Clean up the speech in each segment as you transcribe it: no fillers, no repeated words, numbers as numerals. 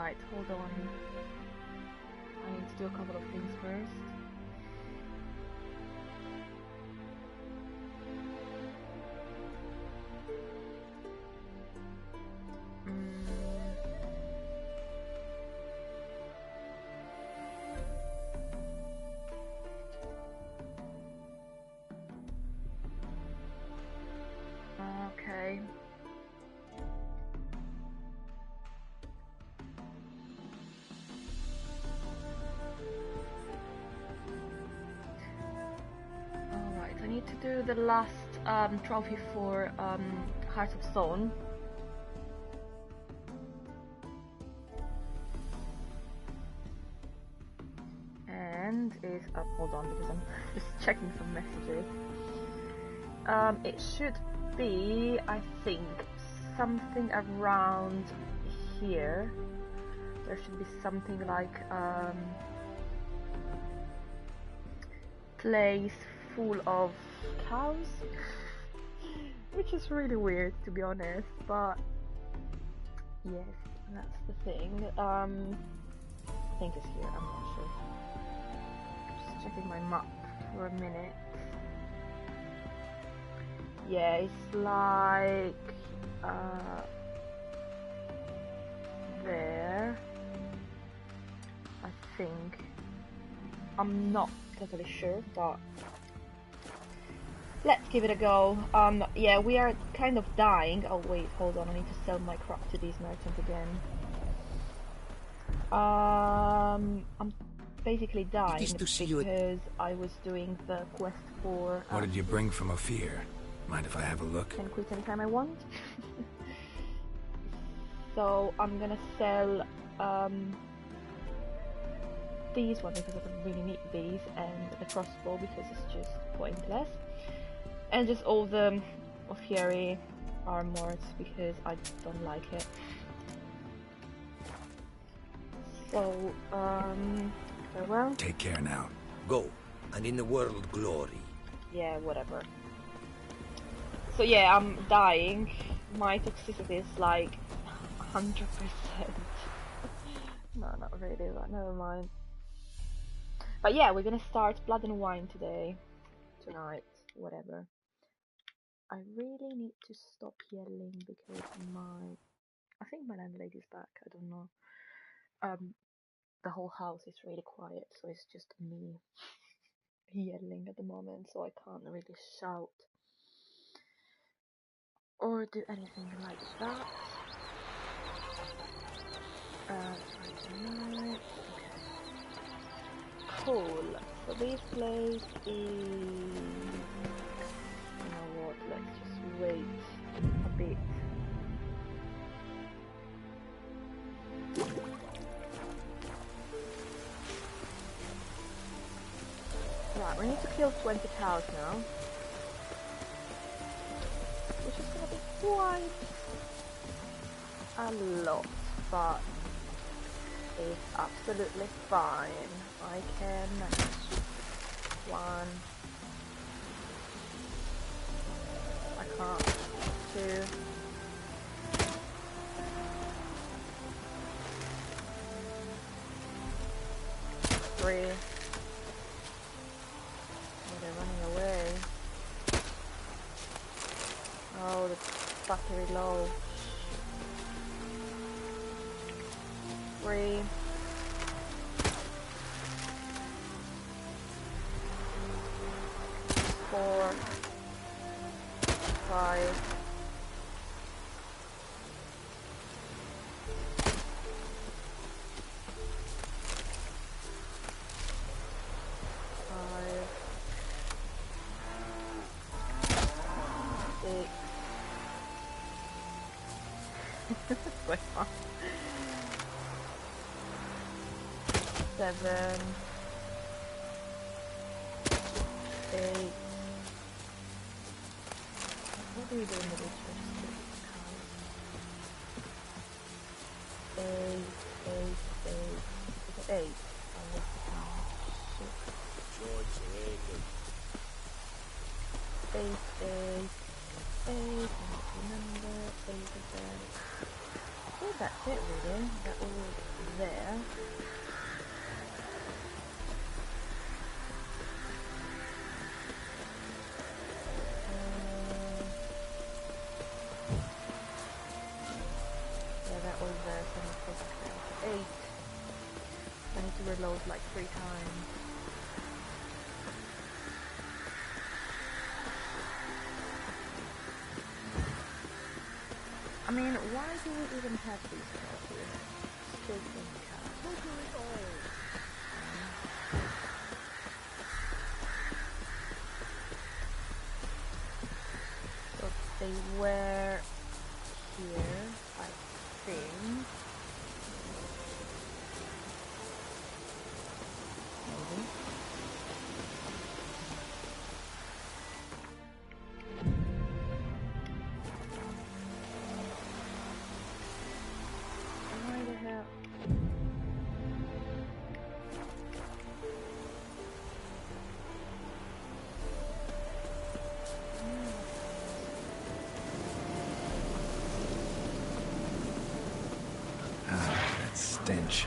Right, hold on. I need to do a couple of things first. Okay. Alright, I need to do the last trophy for Heart of Stone. And is hold on because I'm just checking some messages. It should be, I think, something around here. There should be something like place full of cows, which is really weird to be honest, but yes, that's the thing. I think it's here, I'm not sure. Just checking my map for a minute. Yeah, it's like there, I think. I'm not totally sure, but let's give it a go. Yeah, we are kind of dying. Oh wait, hold on, I need to sell my crop to these merchants again. I'm basically dying because I was doing the quest for... What did you bring from Ophir? Mind if I have a look? Can quit anytime I want. So I'm gonna sell these ones because I don't really need these, and the crossbow because it's just pointless, and just all the Ophir armors because I don't like it. So farewell. Take care now. Go, and in the world glory. Yeah, whatever. So yeah, I'm dying. My toxicity is like 100%. No, not really, but never mind. But yeah, we're gonna start Blood and Wine tonight, whatever. I really need to stop yelling because I think my landlady's back, I don't know. The whole house is really quiet, so it's just me yelling at the moment, so I can't really shout or do anything like that. Right, cool. So this place is... You know what, let's just wait a bit. Right, we need to kill 20 cows now, which is gonna be quite a lot, but it's absolutely fine. I can manage. 1. I can't. 2. 3. Oh, they're running away. Oh, the battery low. 3. 4. 5. 6. Quite fun. 7. 8. What do we do in the witches? 8. 8. I lost the count. 8. 8. I don't remember. 8 again. I think that's it really. That will there. Yeah, that was 8. I need to reload like 3 times. I mean, why do we even have these trophies? Stupid cat. So they were here, I think. Maybe. Why the hell? Ah, that stench.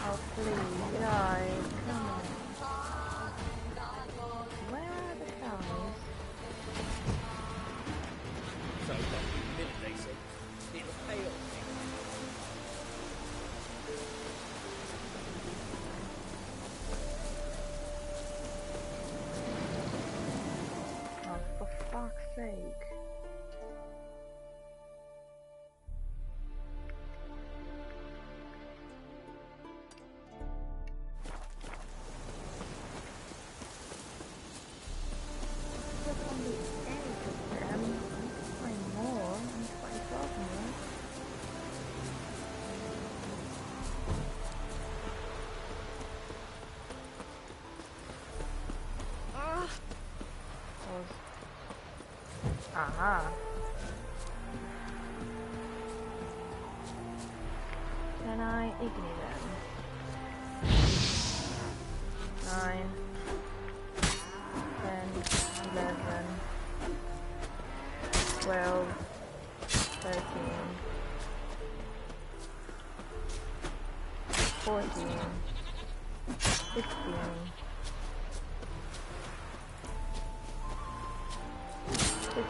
Oh please, guys, come on. Where are the cows? So lucky minute they said. It'll pay off. Oh, for fuck's sake. Just on the edge of them. I need to find more. I need to find 12 more. Aha. Can I ignite them? 9, 10, 11, 12, 13, 14, 15, 16,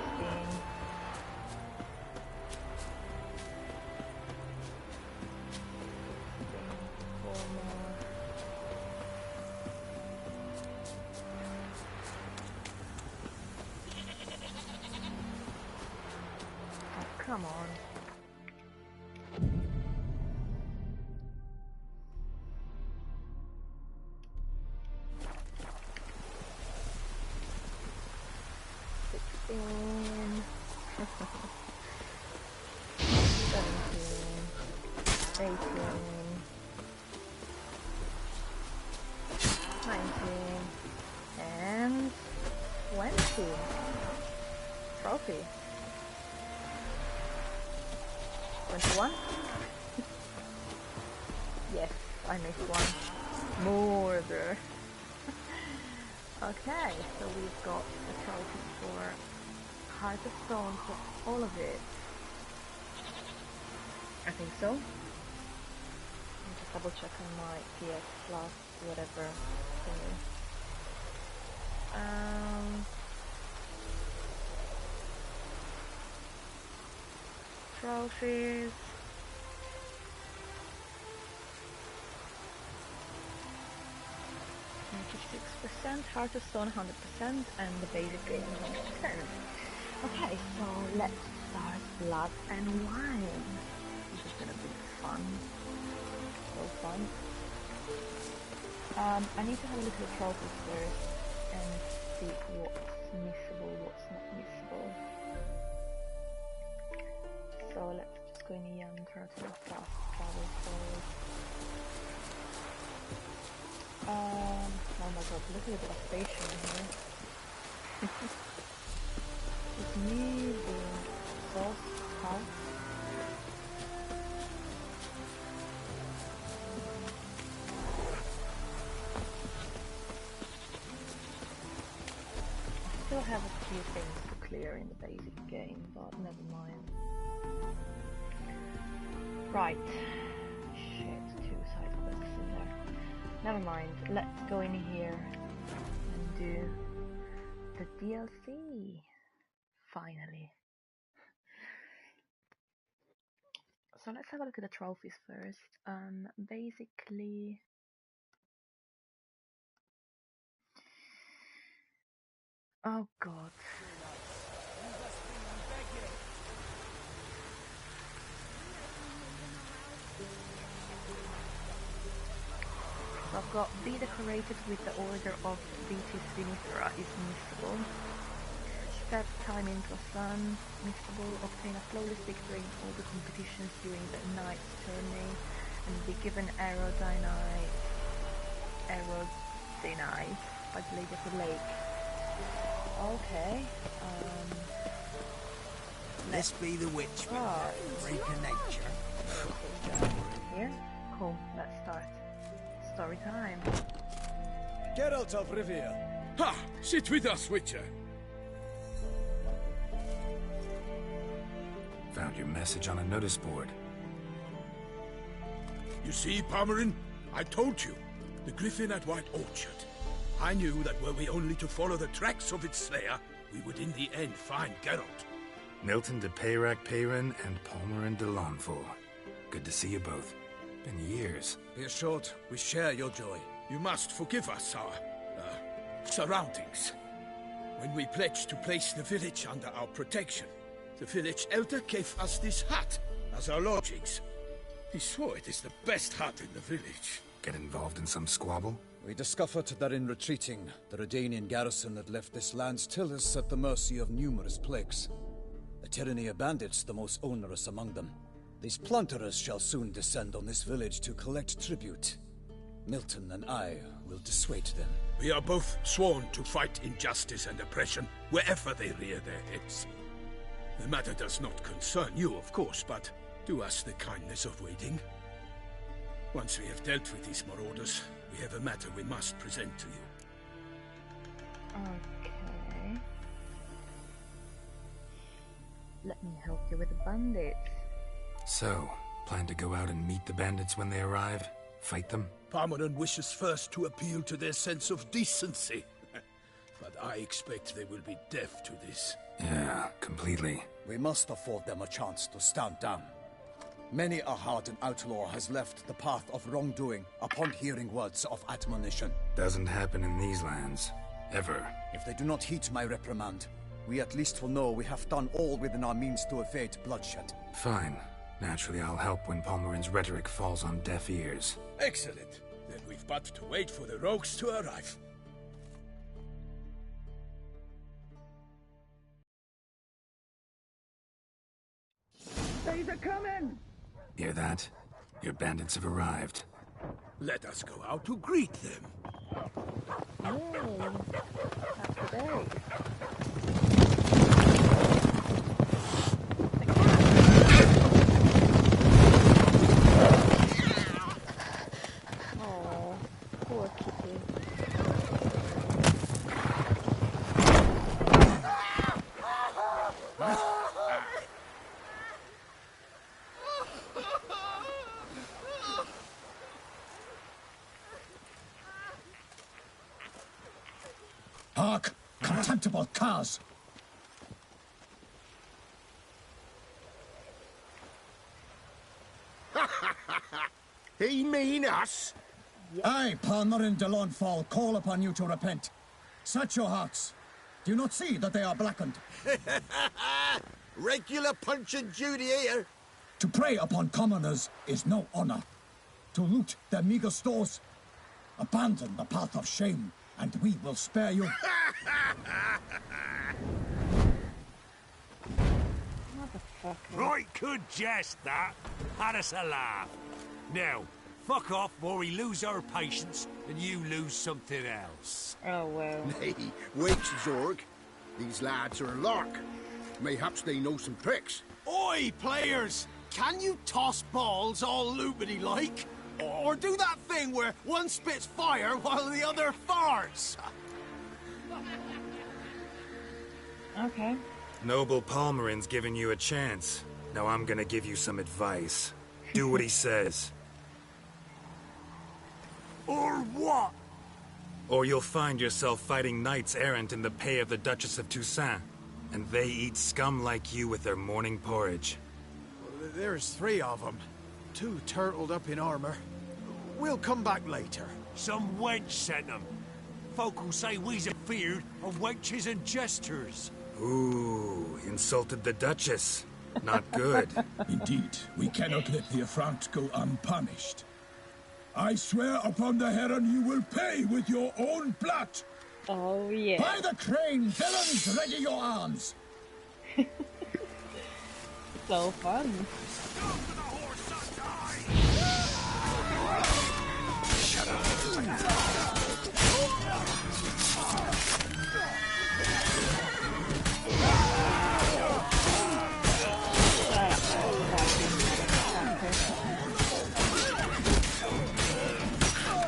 4 more. Oh, come on. Seventeen, 18, 19, and 20. Trophy. 21? Yes, I missed one. Murder. Okay, so we've got a trophy for Heart of Stone for all of it. I think so. Let me just double check on my PS Plus, whatever thingy. Trophies. %, Heart of Stone 100%, and the basic game 100%. Okay, so let's start Blood and Wine. This is gonna be fun. So fun. I need to have a look at the trophies first and see what's missable, what's not missable. So let's just go in the young turtle fast travel forward. Oh my god, look at the devastation here. It's me being so tough. I still have a few things to clear in the basic game, but never mind. Right. Shit, 2 side quests in there. Never mind, let's go in here and do the DLC. Finally. So let's have a look at the trophies first. Basically... Oh god. So I've got be decorated with the Order of Vitis Vinifera is missable. Step time into a sun, missable. Obtain a flawless victory in all the competitions during the night's tourney and be given aerodynite by the Lady of the Lake. Okay. Let's be the witch. Freak of nature. Here? Cool, let's start. Story time. Geralt of Rivia. Ha! Sit with us, Witcher. Found your message on a notice board. You see, Palmerin? I told you. The griffin at White Orchard. I knew that were we only to follow the tracks of its slayer, we would in the end find Geralt. Milton de Peyrac Peyrin and Palmerin de Launfal. Good to see you both. Been years. Be assured, we share your joy. You must forgive us our, surroundings. When we pledged to place the village under our protection, the village elder gave us this hut as our lodgings. He swore it is the best hut in the village. Get involved in some squabble? We discovered that in retreating, the Redanian garrison had left this land's tillers at the mercy of numerous plagues. The tyranny of bandits the most onerous among them. These plunderers shall soon descend on this village to collect tribute. Milton and I will dissuade them. We are both sworn to fight injustice and oppression wherever they rear their heads. The matter does not concern you, of course, but do us the kindness of waiting. Once we have dealt with these marauders, we have a matter we must present to you. Okay. Let me help you with the bandits. So, plan to go out and meet the bandits when they arrive? Fight them? Palmerin wishes first to appeal to their sense of decency. But I expect they will be deaf to this. Yeah, completely. We must afford them a chance to stand down. Many a hardened outlaw has left the path of wrongdoing upon hearing words of admonition. Doesn't happen in these lands. Ever. If they do not heed my reprimand, we at least will know we have done all within our means to evade bloodshed. Fine. Naturally, I'll help when Palmerin's rhetoric falls on deaf ears. Excellent. Then we've but to wait for the rogues to arrive. They're coming! Hear that? Your bandits have arrived. Let us go out to greet them. Yay! That's the day. Oh, poor kitty. Hark! Contemptible curs! He mean us? I, Palmerin de Launfal, call upon you to repent. Set your hearts. Do you not see that they are blackened? Regular punch and Judy here. To prey upon commoners is no honor. To loot their meager stores, abandon the path of shame, and we will spare you. Motherfucker. Right good jest, that. Had us a laugh. Now, fuck off before we lose our patience and you lose something else. Oh well. Hey, wait, Zorg. These lads are a lark. Mayhaps they know some tricks. Oi, players! Can you toss balls all loopity-like? Or do that thing where one spits fire while the other farts? Okay. Noble Palmerin's giving you a chance. Now I'm gonna give you some advice. Do what he says. Or what? Or you'll find yourself fighting knights errant in the pay of the Duchess of Toussaint. And they eat scum like you with their morning porridge. There's 3 of them. 2 turtled up in armor. We'll come back later. Some wench sent them. Folk who say we's afeard of wenches and jesters. Ooh, insulted the Duchess. Not good. Indeed, we cannot let the affront go unpunished. I swear upon the Heron you will pay with your own blood. Oh yeah. By the crane, villains, ready your arms. So fun.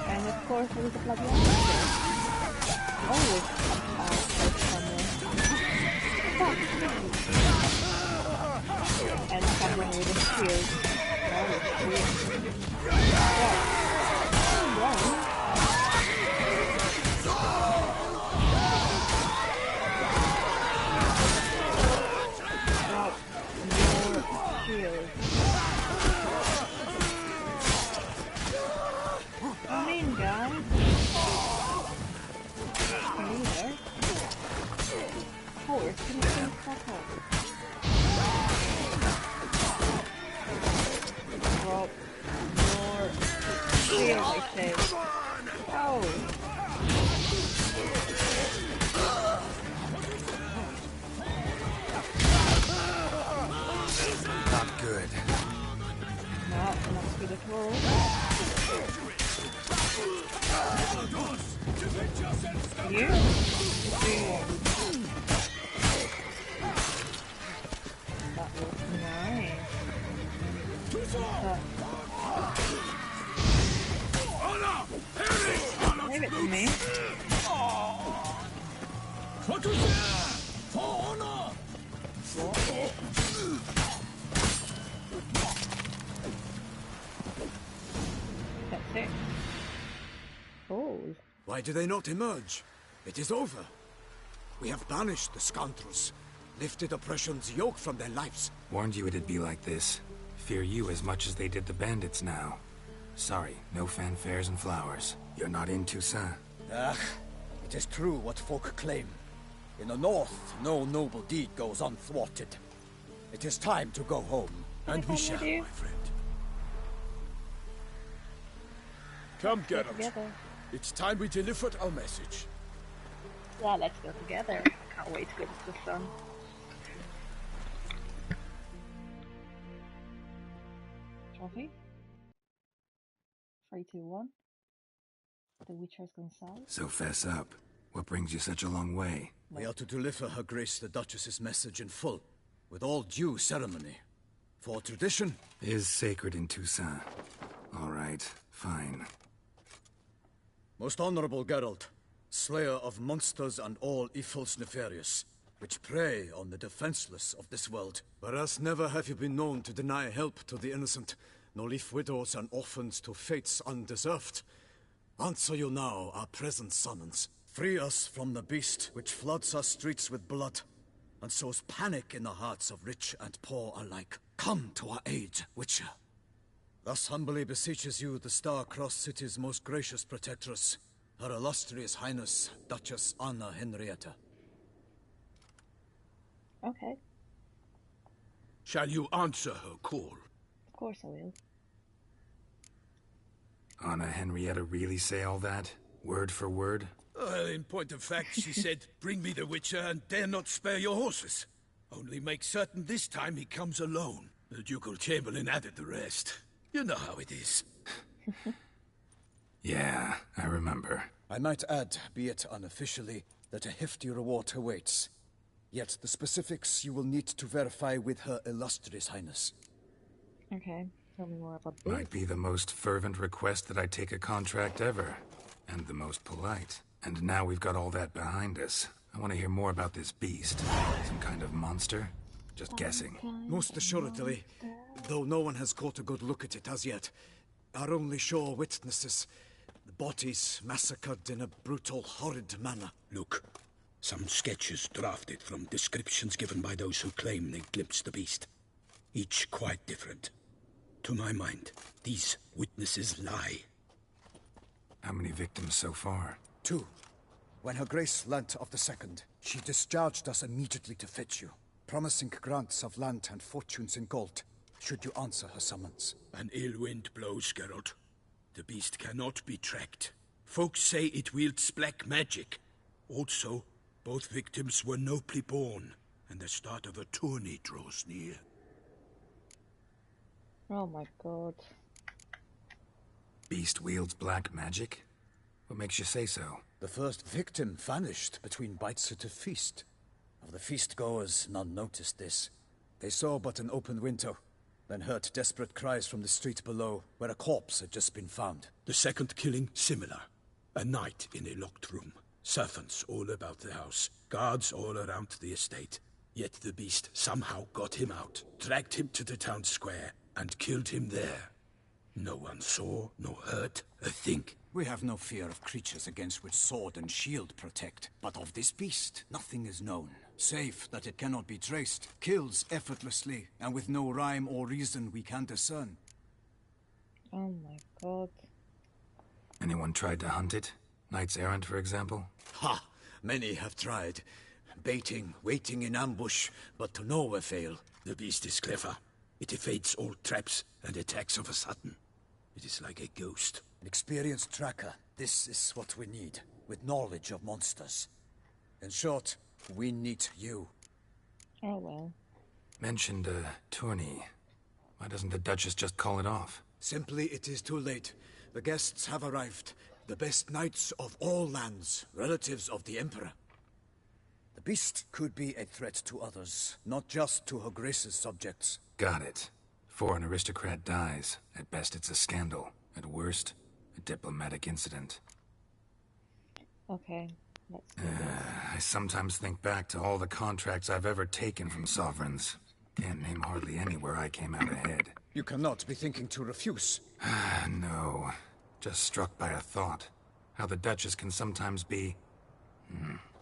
And of course there is a bloody monster. Always and someone with a shield. Come in, guys. Leader. Horse, can you please fuck off? Drop your shield, I said. Oh. Not good. Not good at all. You? That was nice. Leave it to me. That's it. Oh. Why do they not emerge? It is over. We have banished the scoundrels, lifted oppression's yoke from their lives. Warned you it'd be like this. Fear you as much as they did the bandits now. Sorry, no fanfares and flowers. You're not in Toussaint. Ah, it is true what folk claim. In the north, no noble deed goes unthwarted. It is time to go home. And we shall, my friend. Come, Geralt. Together. It's time we delivered our message. Yeah, let's go together. I can't wait to go to the sun. Trophy? 3, 2, 1. The Witcher's gone south. So fess up. What brings you such a long way? We are to deliver Her Grace the Duchess's message in full, with all due ceremony. For tradition Is sacred in Toussaint. All right, fine. Most honorable Geralt, slayer of monsters and all evils nefarious, which prey on the defenseless of this world. Whereas never have you been known to deny help to the innocent, nor leave widows and orphans to fates undeserved. Answer you now our present summons. Free us from the beast which floods our streets with blood, and sows panic in the hearts of rich and poor alike. Come to our aid, Witcher. Thus humbly beseeches you the Star-Crossed City's most gracious protectress, Her Illustrious Highness, Duchess Anna Henrietta. Okay, Shall you answer her call? of course I will. Anna Henrietta really say all that? Word for word? Well, in point of fact, she said, bring me the Witcher and dare not spare your horses. Only make certain this time he comes alone. The Ducal Chamberlain added the rest. You know how it is. Yeah, I remember. I might add, be it unofficially, that a hefty reward awaits. Yet the specifics you will need to verify with Her Illustrious Highness. Okay, tell me more about this. Might be the most fervent request that I take a contract ever. And the most polite. And now we've got all that behind us. I want to hear more about this beast. Some kind of monster? Just guessing. Most assuredly, though no one has caught a good look at it as yet. Our only sure witnesses. The bodies massacred in a brutal, horrid manner. Look, some sketches drafted from descriptions given by those who claim they glimpsed the beast. Each quite different. To my mind, these witnesses lie. How many victims so far? 2. When Her Grace learnt of the second, she discharged us immediately to fetch you, promising grants of land and fortunes in gold, should you answer her summons. An ill wind blows, Geralt. The beast cannot be tracked. Folks say it wields black magic. Also, both victims were nobly born, and the start of a tourney draws near. Oh my god. Beast wields black magic? What makes you say so? The first victim vanished between bites at a feast. Of the feast-goers, none noticed this. They saw but an open window, then heard desperate cries from the street below, where a corpse had just been found. The second killing, similar. A night in a locked room. Servants all about the house. Guards all around the estate. Yet the beast somehow got him out, dragged him to the town square, and killed him there. No one saw, nor heard a thing. We have no fear of creatures against which sword and shield protect. But of this beast, nothing is known. Save that it cannot be traced, kills effortlessly, and with no rhyme or reason we can discern. Oh my god. Anyone tried to hunt it? Knights errant, for example? Ha! Many have tried. Baiting, waiting in ambush, but to no avail. The beast is clever. It evades all traps and attacks of a sudden. It is like a ghost. An experienced tracker. This is what we need, with knowledge of monsters. In short, we need you. Oh well. Mentioned a tourney. Why doesn't the Duchess just call it off? Simply, it is too late. The guests have arrived. The best knights of all lands, relatives of the Emperor. The beast could be a threat to others, not just to Her Grace's subjects. Got it. Before an aristocrat dies, at best it's a scandal. At worst, a diplomatic incident. Okay, let's do this. I sometimes think back to all the contracts I've ever taken from sovereigns. Can't name hardly any where I came out ahead. You cannot be thinking to refuse. No. Just struck by a thought. How the Duchess can sometimes be...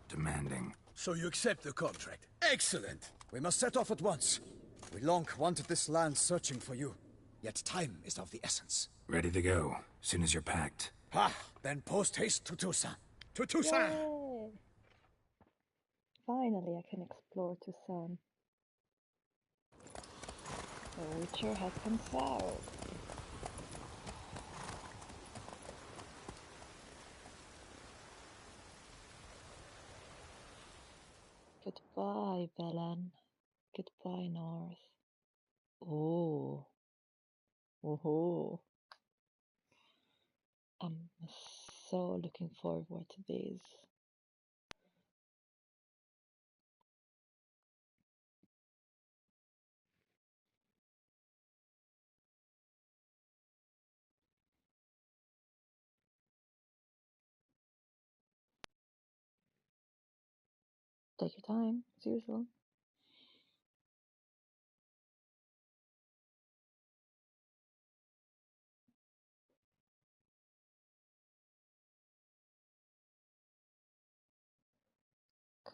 demanding. So you accept the contract. Excellent! We must set off at once. We long wanted this land searching for you. Yet time is of the essence. Ready to go, soon as you're packed. Ha! Then post-haste to Toussaint. To Toussaint! Yay! Finally, I can explore Toussaint. The Witcher has come south. Goodbye, Belen. Goodbye, North. Oh. Oh. I'm so looking forward to these. Take your time, as usual.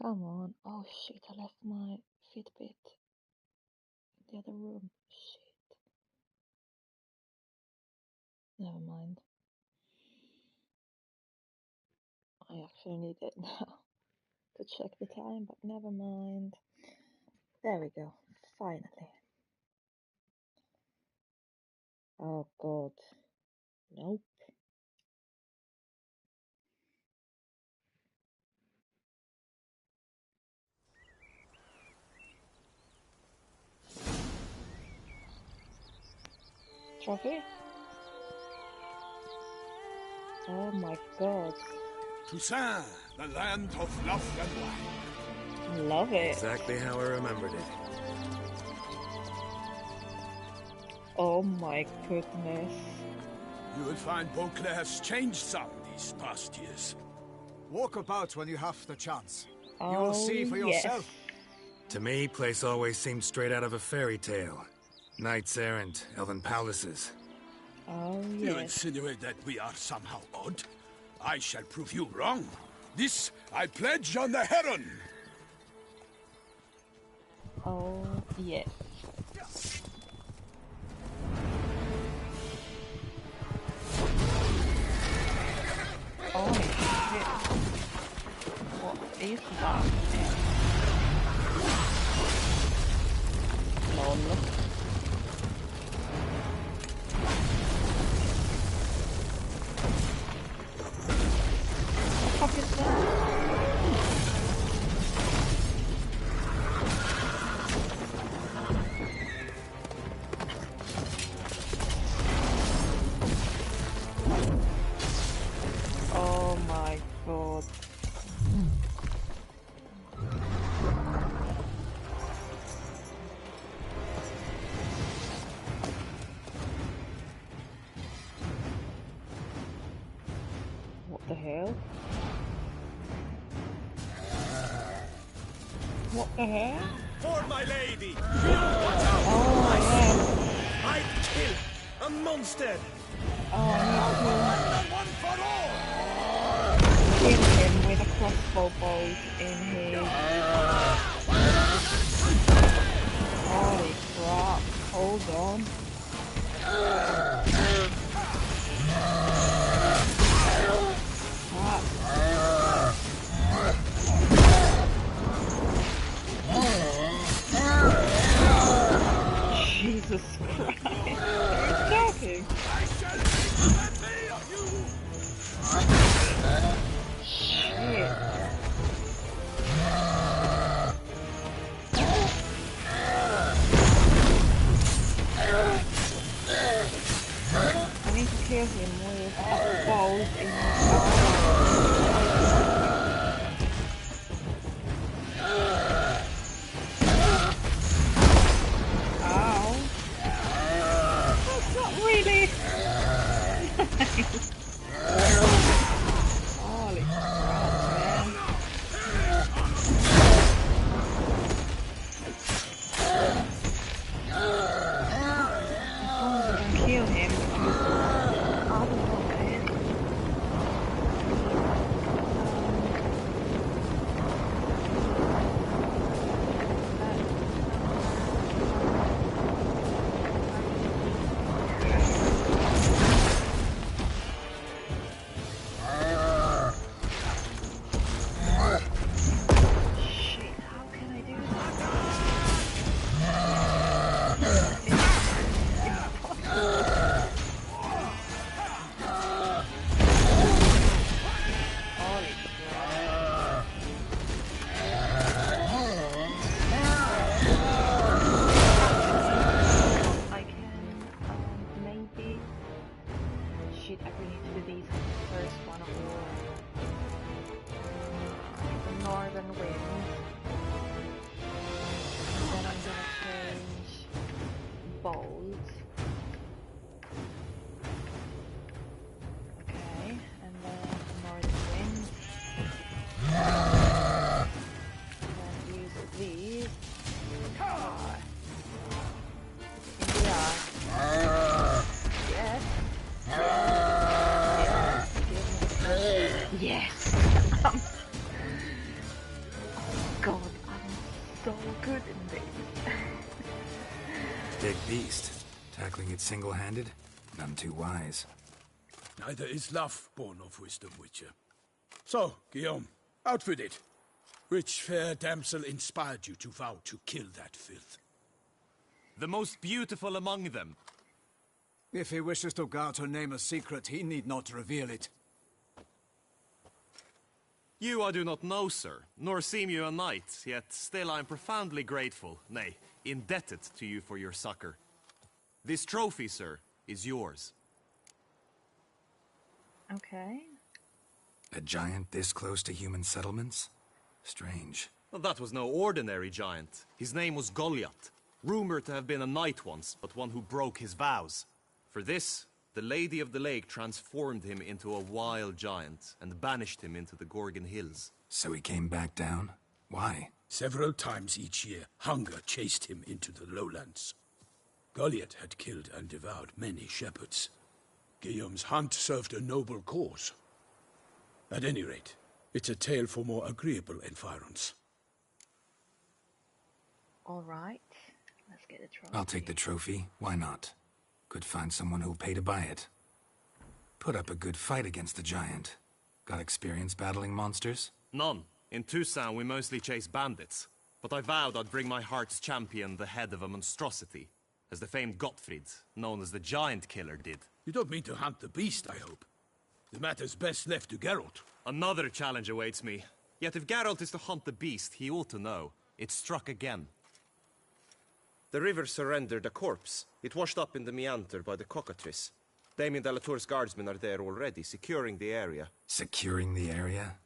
Come on. Oh shit, I left my Fitbit in the other room. Shit. Never mind. I actually need it now to check the time, but never mind. There we go. Finally. Oh god. Nope. Trophy? Oh my god. Toussaint, the land of love and wine. Love it. Exactly how I remembered it. Oh my goodness. You will find Beauclair's changed some these past years. Walk about when you have the chance. You will see for yes. yourself. To me, place always seemed straight out of a fairy tale. Knights errant, elven palaces. Oh, You yes. insinuate that we are somehow odd? I shall prove you wrong. This I pledge on the Heron. Oh, yes. Holy shit. What is that? Lol. What the fuck is that? Oh my god. What the hell? What the hell? For my lady! Oh yeah. I kill a monster! Oh, I One for all! need to kill him with a crossbow bolt in his... Holy crap. Hold on. Jesus Christ. Are you joking? Shit. I need to kill him with balls in his Ow. That's not really nice. Holy crap, man. As long as I can kill him, otherwise... Shit, how can I do that? It's impossible. Holy crap. I can, maybe... Shit, I really need to do these first one or... the northern wind. And then I'm gonna change bold. Okay, and then northern wind. And then use these. Into that. Yes. Yes. Yes. Oh god, I'm so good in this. Big beast. Tackling it single-handed? None too wise. Neither is love born of wisdom, Witcher. So, Guillaume, out with it. Which fair damsel inspired you to vow to kill that filth? The most beautiful among them. If he wishes to guard her name a secret, he need not reveal it. You I do not know, sir, nor seem you a knight, yet still I am profoundly grateful, nay, indebted to you for your succor. This trophy, sir, is yours. Okay. A giant this close to human settlements? Strange. Well, that was no ordinary giant. His name was Goliath, rumored to have been a knight once, but one who broke his vows. For this, the Lady of the Lake transformed him into a wild giant and banished him into the Gorgon Hills. So he came back down? Why? Several times each year, hunger chased him into the lowlands. Goliath had killed and devoured many shepherds. Guillaume's hunt served a noble cause. At any rate, it's a tale for more agreeable environs. All right, let's get the trophy. I'll take the trophy. Why not? Could find someone who'll pay to buy it. Put up a good fight against the giant. Got experience battling monsters? None. In Toussaint, we mostly chase bandits. But I vowed I'd bring my heart's champion the head of a monstrosity, as the famed Gottfried, known as the Giant Killer, did. You don't mean to hunt the beast, I hope. The matter's best left to Geralt. Another challenge awaits me. Yet if Geralt is to hunt the beast, he ought to know. It struck again. The river surrendered a corpse. It washed up in the meander by the cockatrice. Damien de la Tour's guardsmen are there already, securing the area. Securing the area?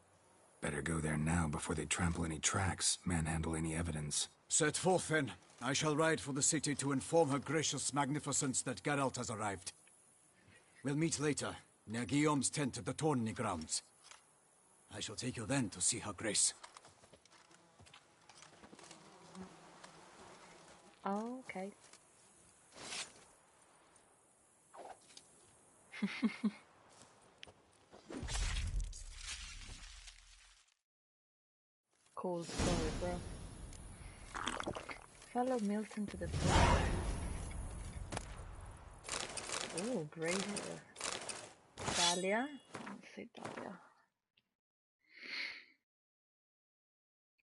Better go there now before they trample any tracks, manhandle any evidence. Set forth then. I shall ride for the city to inform her gracious magnificence that Geralt has arrived. We'll meet later, near Guillaume's tent at the tourney grounds. I shall take you then to see her grace. Oh, okay. Cool story, bro. Follow Milton to the flag. Oh, great. Dahlia? Let's see Dahlia.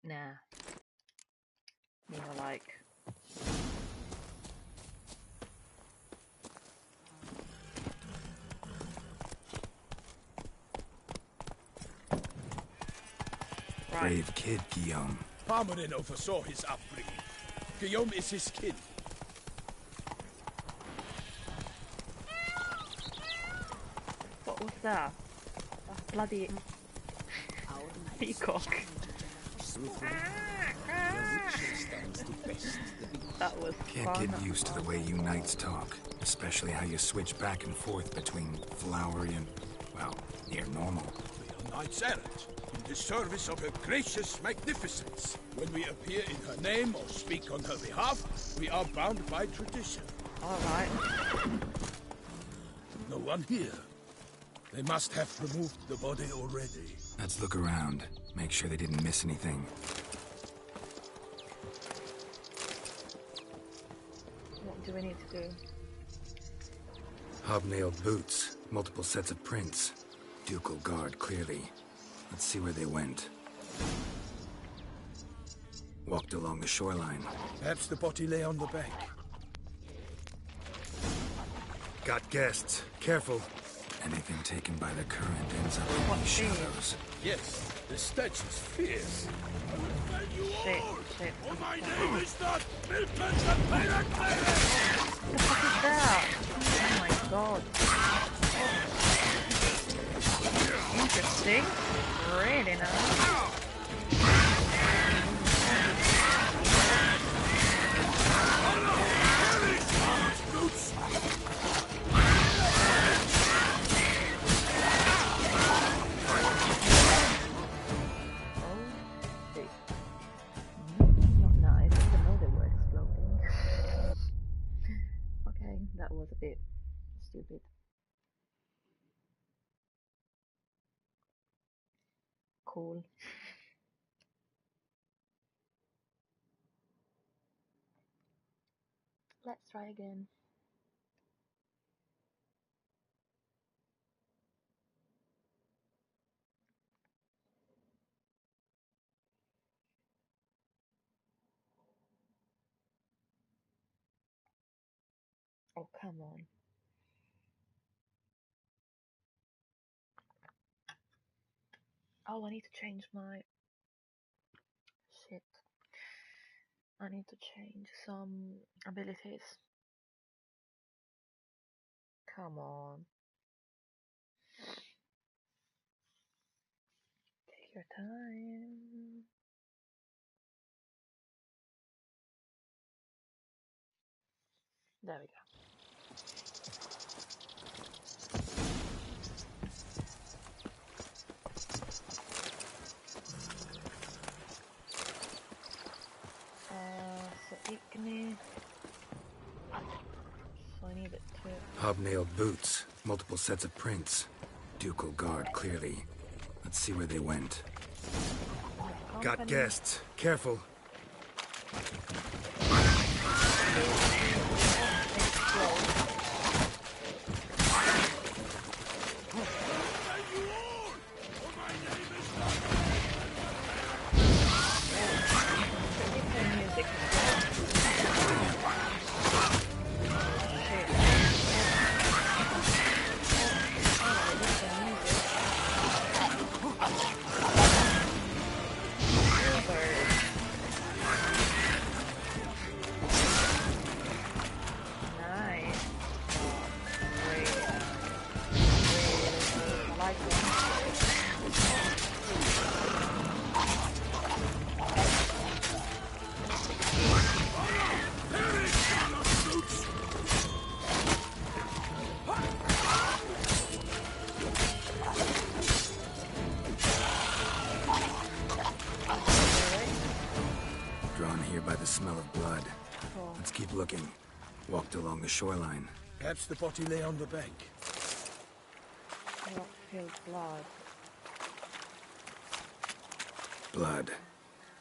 Nah. Me no like. Brave kid, Guillaume. Parmanin oversaw his upbringing. Guillaume is his kin. What was that? A bloody peacock. That was Can't fun. get used to the way you knights talk, especially how you switch back and forth between flowery and, well, near normal. We are knights errant, in the service of her gracious magnificence. When we appear in her name or speak on her behalf, we are bound by tradition. Alright. No one here. They must have removed the body already. Let's look around, make sure they didn't miss anything. What do we need to do? Hobnailed boots, multiple sets of prints. Ducal guard, clearly. Let's see where they went. Walked along the shoreline. Perhaps the body lay on the bank. Got guests. Careful. Anything taken by the current ends up in these shadows. Yes, the stench is fierce. I will tell you Shit, all. shit. For my name is not Milton the Pirate Player. What the fuck is that? Oh my god. Interesting. Really nice. Not nice. I didn't know they were exploding. Okay, that was a bit stupid. Cool. Let's try again. Oh, come on. Oh, I need to change my... Shit. I need to change some abilities. Come on. Take your time. There we go. I need it too. Hobnailed boots, multiple sets of prints. Ducal guard, clearly. Let's see where they went. Got guests. Careful. Drawn here by the smell of blood. Let's keep looking. Walked along the shoreline. Perhaps the body lay on the bank. I don't feel blood. Blood.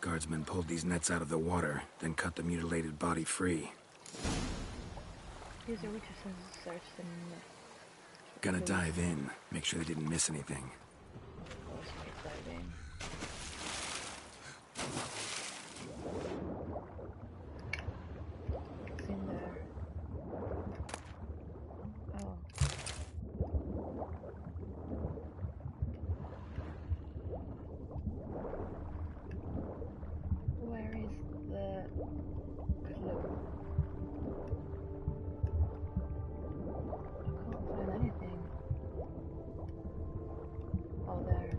Guardsmen pulled these nets out of the water, then cut the mutilated body free. Use a Richardson to search the net. Gonna dive in. Make sure they didn't miss anything. Of course, we dive in. What's in there? Oh. Where is the clue? I can't find anything. Oh, there.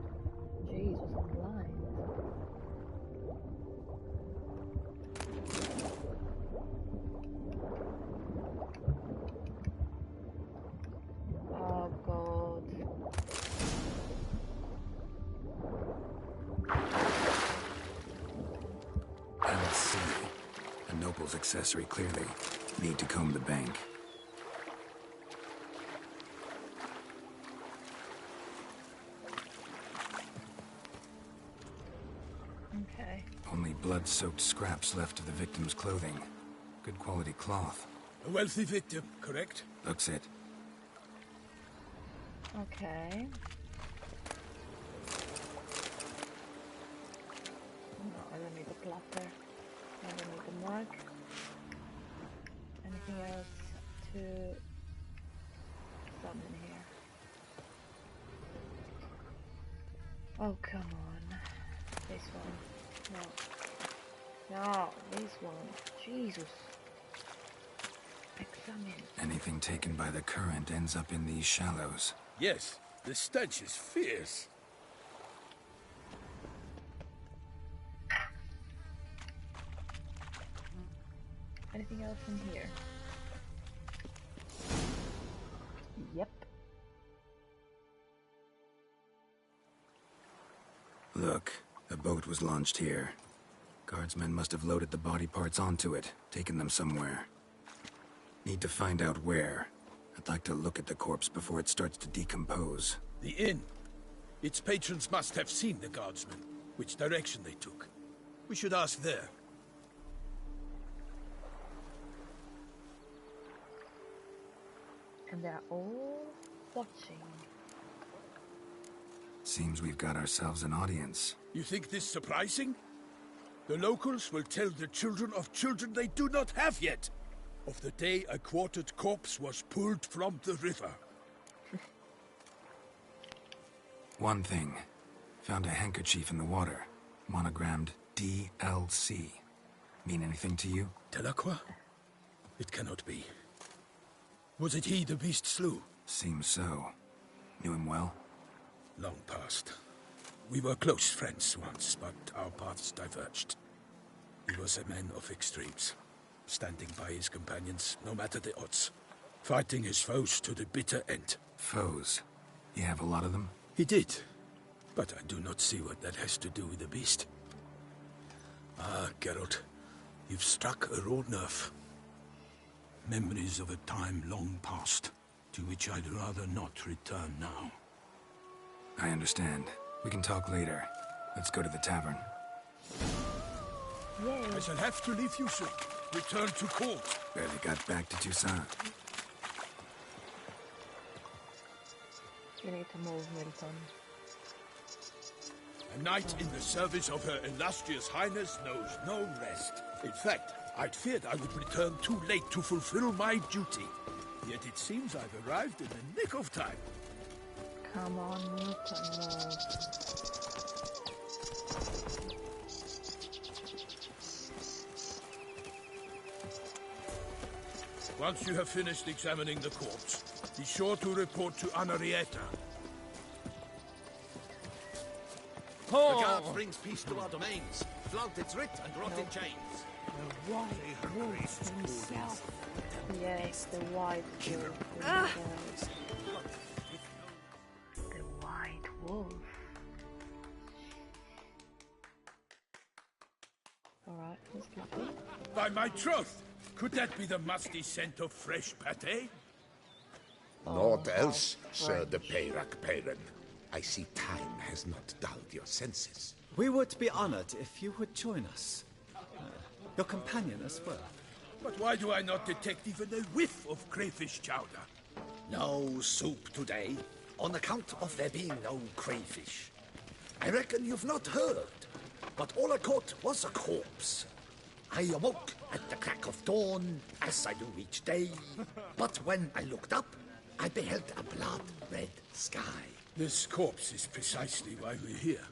Jesus, I'm blind. Oh, God. Let's see. A noble's accessory, clearly. Need to comb the bank. Okay. Only blood-soaked scraps left of the victim's clothing. Good quality cloth. A wealthy victim, correct? Looks it. Okay. No, I don't need the platter. I don't need the mug. Anything else to summon here? Oh, come on. This one. No. No, this one. Jesus. Examine. Anything taken by the current ends up in these shallows. Yes, the stench is fierce. Anything else in here? Yep. Look, a boat was launched here. Guardsmen must have loaded the body parts onto it, taken them somewhere. Need to find out where. I'd like to look at the corpse before it starts to decompose. The inn. Its patrons must have seen the guardsmen, which direction they took. We should ask there. And they're all watching. Seems we've got ourselves an audience. You think this surprising? The locals will tell the children of children they do not have yet, of the day a quartered corpse was pulled from the river. One thing. Found a handkerchief in the water. Monogrammed DLC. Mean anything to you? Delacroix? It cannot be. Was it he the beast slew? Seems so. Knew him well? Long past. We were close friends once, but our paths diverged. He was a man of extremes, standing by his companions, no matter the odds. Fighting his foes to the bitter end. Foes? You have a lot of them? He did, but I do not see what that has to do with the beast. Ah, Geralt, you've struck a raw nerve. Memories of a time long past, to which I'd rather not return now. I understand. We can talk later. Let's go to the tavern. Yay. I shall have to leave you soon. Return to court. Barely got back to Toussaint. You need to move, Milton. A knight in the service of Her Illustrious Highness knows no rest. In fact, I'd feared I would return too late to fulfill my duty. Yet it seems I've arrived in the nick of time. Come on, Milton, move. Once you have finished examining the corpse, be sure to report to Anarietta. The guard brings peace to our domains. Flout its writ and rot in chains. The White Wolf himself. Yes, the White Wolf himself. The White Wolf. Alright, let's get it. By my troth! Could that be the musty scent of fresh pate? Naught else, Sir de Peyrac Peyran. I see time has not dulled your senses. We would be honored if you would join us. Your companion as well. But why do I not detect even a whiff of crayfish chowder? No soup today, on account of there being no crayfish. I reckon you've not heard, but all I caught was a corpse. I awoke at the crack of dawn, as I do each day, but when I looked up, I beheld a blood-red sky. This corpse is precisely why we're here.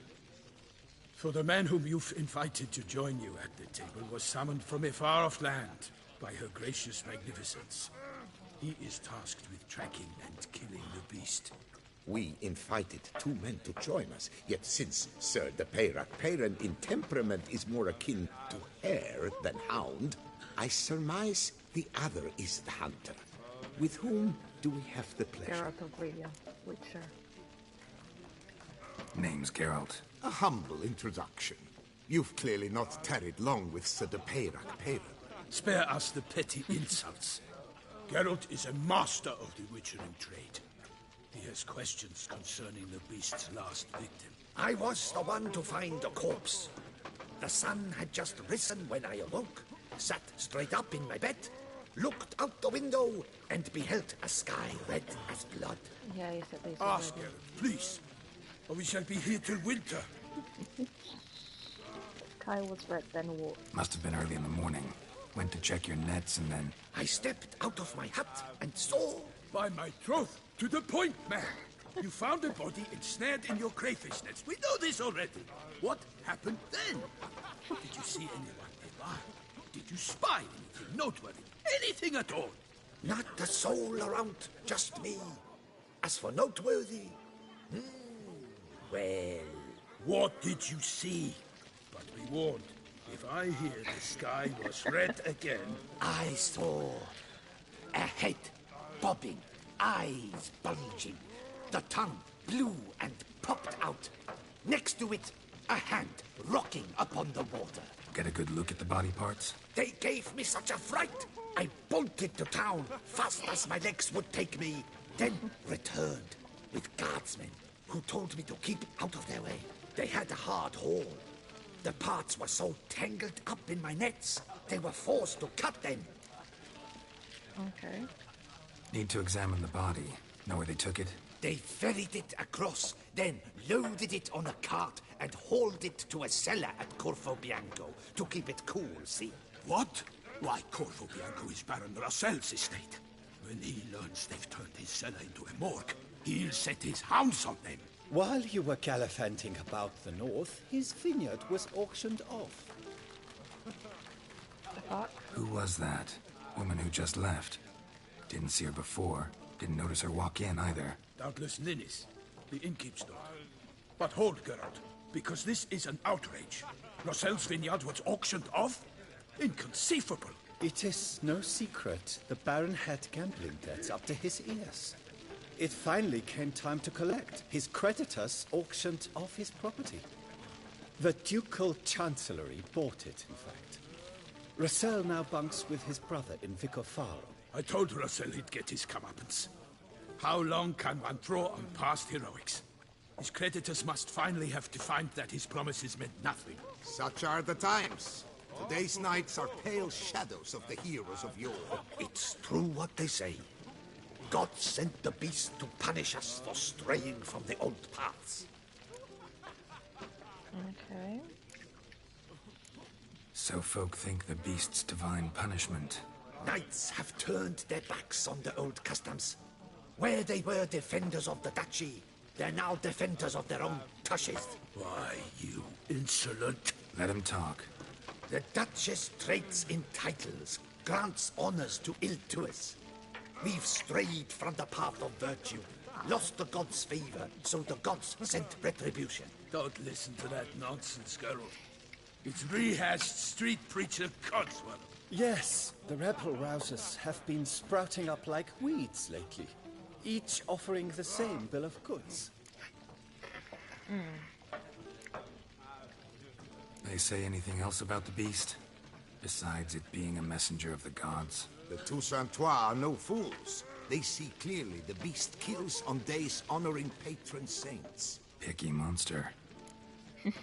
For the man whom you've invited to join you at the table was summoned from a far-off land by her gracious magnificence. He is tasked with tracking and killing the beast. We invited two men to join us, yet since Sir de Peyrac Peyran in temperament is more akin to hare than hound, I surmise the other is the hunter. With whom do we have the pleasure? Geralt of Rivia, Witcher. Name's Geralt. A humble introduction. You've clearly not tarried long with Sir de Peyrac Peyran. Spare us the petty insults. Geralt is a master of the witchering trade. He has questions concerning the beast's last victim. I was the one to find the corpse. The sun had just risen when I awoke, sat straight up in my bed, looked out the window, and beheld a sky red as blood. Yeah, you said this Ask already. Geralt, please, or we shall be here till winter. Sky was red, then what? Must have been early in the morning. Went to check your nets and then... I stepped out of my hut and saw... By my troth, to the point, man. You found a body ensnared in your crayfish nets. We know this already. What happened then? Did you see anyone nearby? Did you spy anything noteworthy? Anything at all? Not a soul around, just me. As for noteworthy... well... What did you see? But be warned, if I hear the sky was red again... I saw a head bobbing, eyes bulging, the tongue blue and popped out. Next to it, a hand rocking upon the water. Get a good look at the body parts? They gave me such a fright. I bolted to town fast as my legs would take me, then returned with guardsmen who told me to keep out of their way. They had a hard haul. The parts were so tangled up in my nets, they were forced to cut them. Okay. Need to examine the body. Know where they took it? They ferried it across, then loaded it on a cart and hauled it to a cellar at Corvo Bianco to keep it cool, see? What? Why, Corvo Bianco is Baron Russell's estate. When he learns they've turned his cellar into a morgue, he'll set his hounds on them. While you were gallivanting about the north, his vineyard was auctioned off. The fuck? Who was that? Woman who just left. Didn't see her before. Didn't notice her walk in either. Doubtless Ninnis, the innkeep's daughter. But hold, Geralt, because this is an outrage. Russell's vineyard was auctioned off? Inconceivable. It is no secret the Baron had gambling debts up to his ears. It finally came time to collect. His creditors auctioned off his property. The Ducal Chancellery bought it, in fact. Russell now bunks with his brother in Vicofaro. I told Russell he'd get his comeuppance. How long can one draw on past heroics? His creditors must finally have defined that his promises meant nothing. Such are the times. Today's knights are pale shadows of the heroes of yore. It's true what they say. God sent the beast to punish us for straying from the old paths. Okay. So folk think the beast's divine punishment. Knights have turned their backs on the old customs. Where they were defenders of the duchy, they're now defenders of their own tushes. Why, you insolent... Let him talk. The Duchess trades in titles, grants honors to ill-doers. We've strayed from the path of virtue, lost the gods' favor, so the gods sent retribution. Don't listen to that nonsense, girl. It's rehashed street preacher Codswell. Yes, the rebel rousers have been sprouting up like weeds lately, each offering the same bill of goods. They say anything else about the beast? Besides it being a messenger of the gods? The Toussaintois are no fools. They see clearly the beast kills on days honoring patron saints. Picky monster. Okay,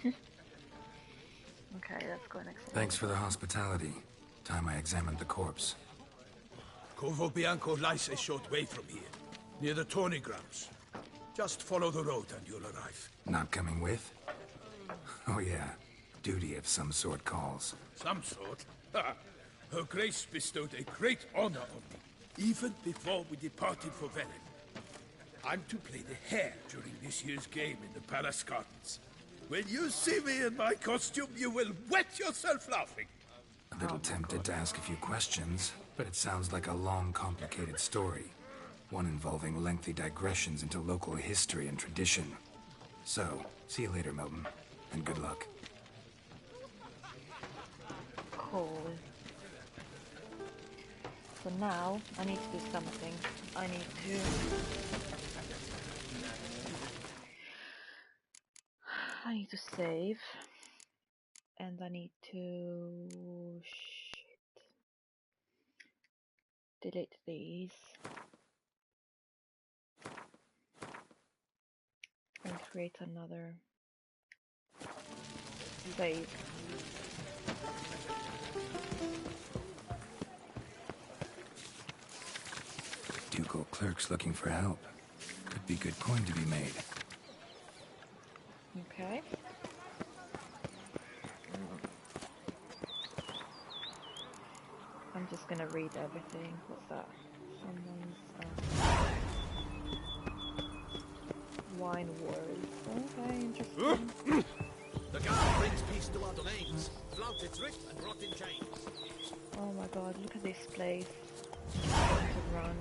let's go next. Thanks for the hospitality. Time I examined the corpse. Corvo Bianco lies a short way from here, near the tourney grounds. Just follow the road and you'll arrive. Not coming with? Oh yeah, duty of some sort calls. Some sort? Ha! Her Grace bestowed a great honor on me, even before we departed for Velen. I'm to play the hare during this year's game in the palace gardens. When you see me in my costume, you will wet yourself laughing. A little tempted to ask a few questions, but it sounds like a long, complicated story. One involving lengthy digressions into local history and tradition. So, see you later, Milton, and good luck. Cool. So now, I need to do something. I need to save. And I need to... delete these. And create another save. Ducal clerks looking for help. Could be good coin to be made. Okay. I'm just gonna read everything. What's that? Someone's wine wars. Okay, interesting. The guard brings peace to our domains. Flout its writ and rot in chains. Oh my god, look at this place. I'm going to run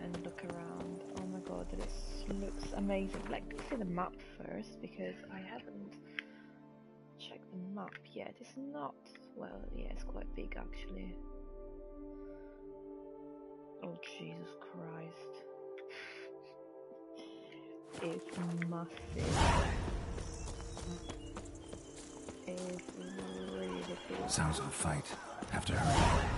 and look around. Oh my god, this looks amazing. Like, see the map first, because I haven't checked the map yet. It's not, well, yeah, it's quite big actually. Oh Jesus Christ. It's massive. It's really big. Sounds of a fight. Have to hurry.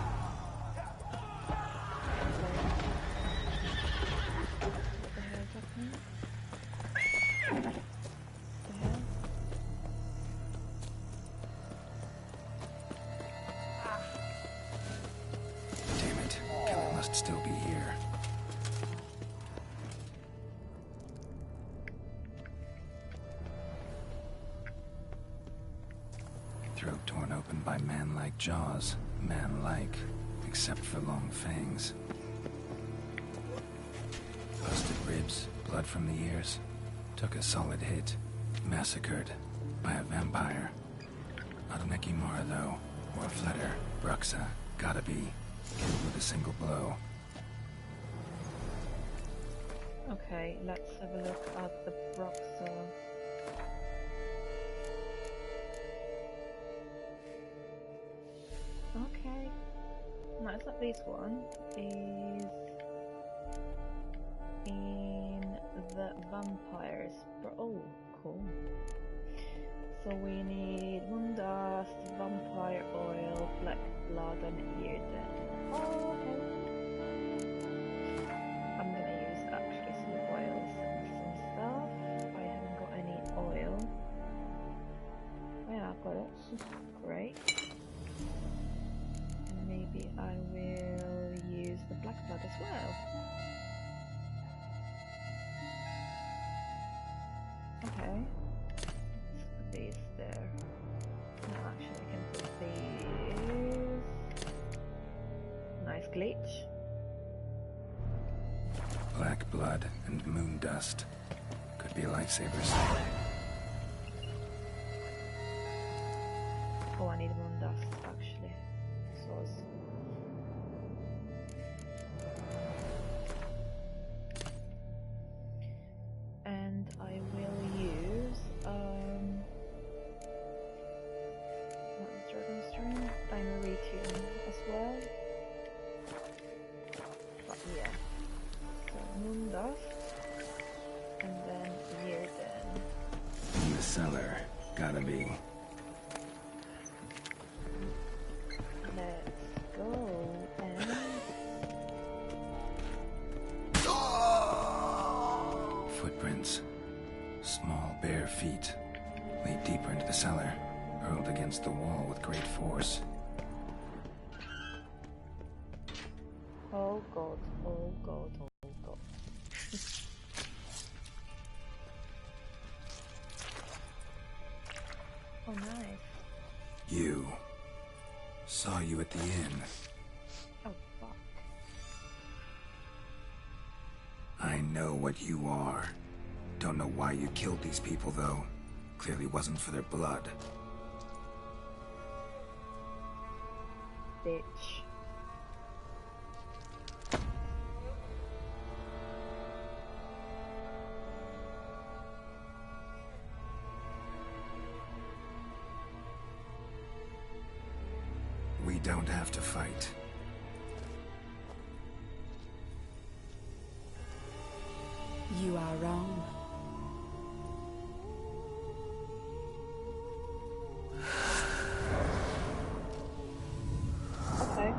Damn it. Killer must still be here. Throat torn open by man-like jaws. Man-like, except for long fangs. Busted ribs, blood from the ears. Took a solid hit. Massacred by a vampire. Not an Ekimara, though. Or a Fletter. Bruxa. Gotta be. Killed with a single blow. Okay, let's have a look at the Bruxa. Okay. No, it's not this one. Is in the vampires. Oh, cool. So we need moon dust, vampire oil, black blood on here then. Oh, okay. I'm gonna use actually some oils and some stuff. I haven't got any oil. Oh yeah, I've got it. Great. Maybe I will use the black blood as well. Okay. Let's put these there. No, actually I can put these. Nice glitch. Black blood and moon dust. Could be lifesavers. Oh, I need moon dust actually. Sauce. And I will use dragon string, dimeritium as well. But yeah. So moon dust and then Yearden. In the cellar. Gotta be. Let's go and Footprints. Small bare feet. Lead deeper into the cellar. Hurled against the wall with great force. oh god, oh god, oh god. Oh nice. You. Saw you at the inn. Oh fuck. I know what you are. Don't know why you killed these people, though. Clearly wasn't for their blood. Bitch. We don't have to fight. You are wrong. Okay.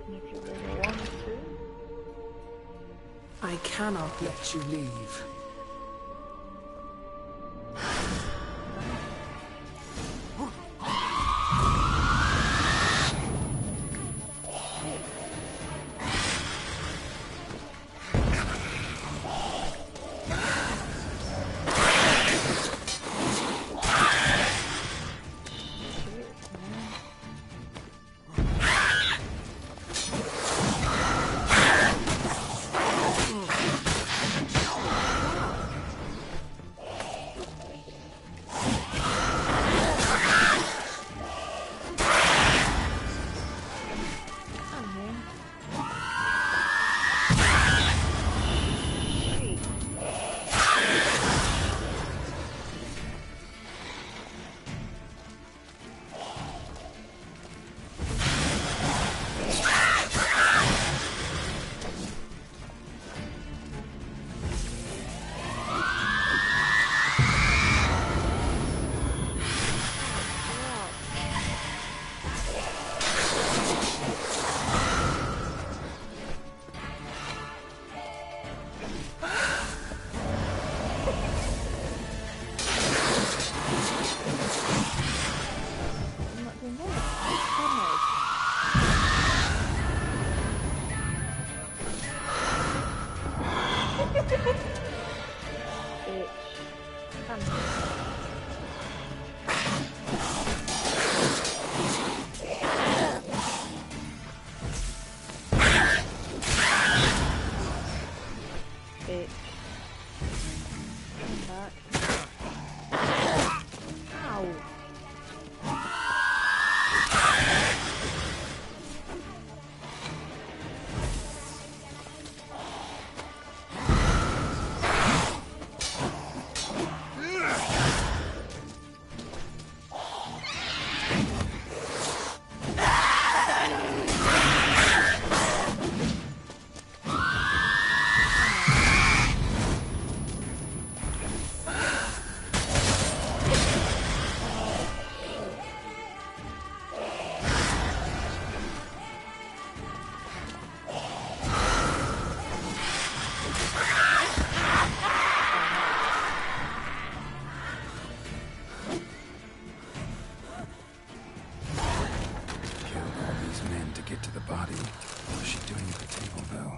If you really want to. I cannot let you leave. get to the body. What was she doing at the table, though?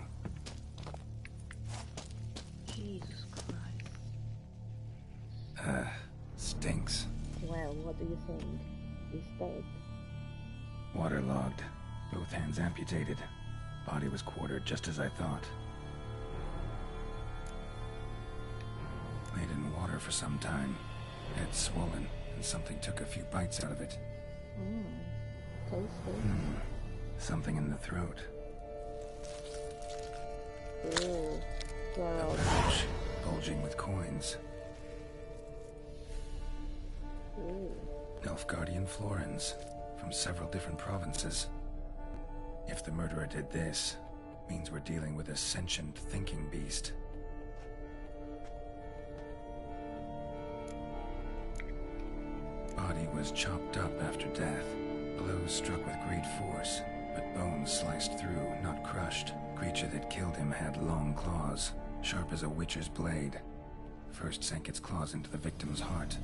Jesus Christ. Stinks. Well, what do you think? He's dead. Waterlogged. Both hands amputated. Body was quartered just as I thought. Laid in water for some time. Head swollen, and something took a few bites out of it. Tasty. Something in the throat. Ew. A Geralt. pouch, bulging with coins. Ew. Nilfgaardian florins, from several different provinces. If the murderer did this, means we're dealing with a sentient thinking beast. Body was chopped up after death. Blows struck with great force, but bones sliced through, not crushed. Creature that killed him had long claws, sharp as a witcher's blade. First sank its claws into the victim's heart.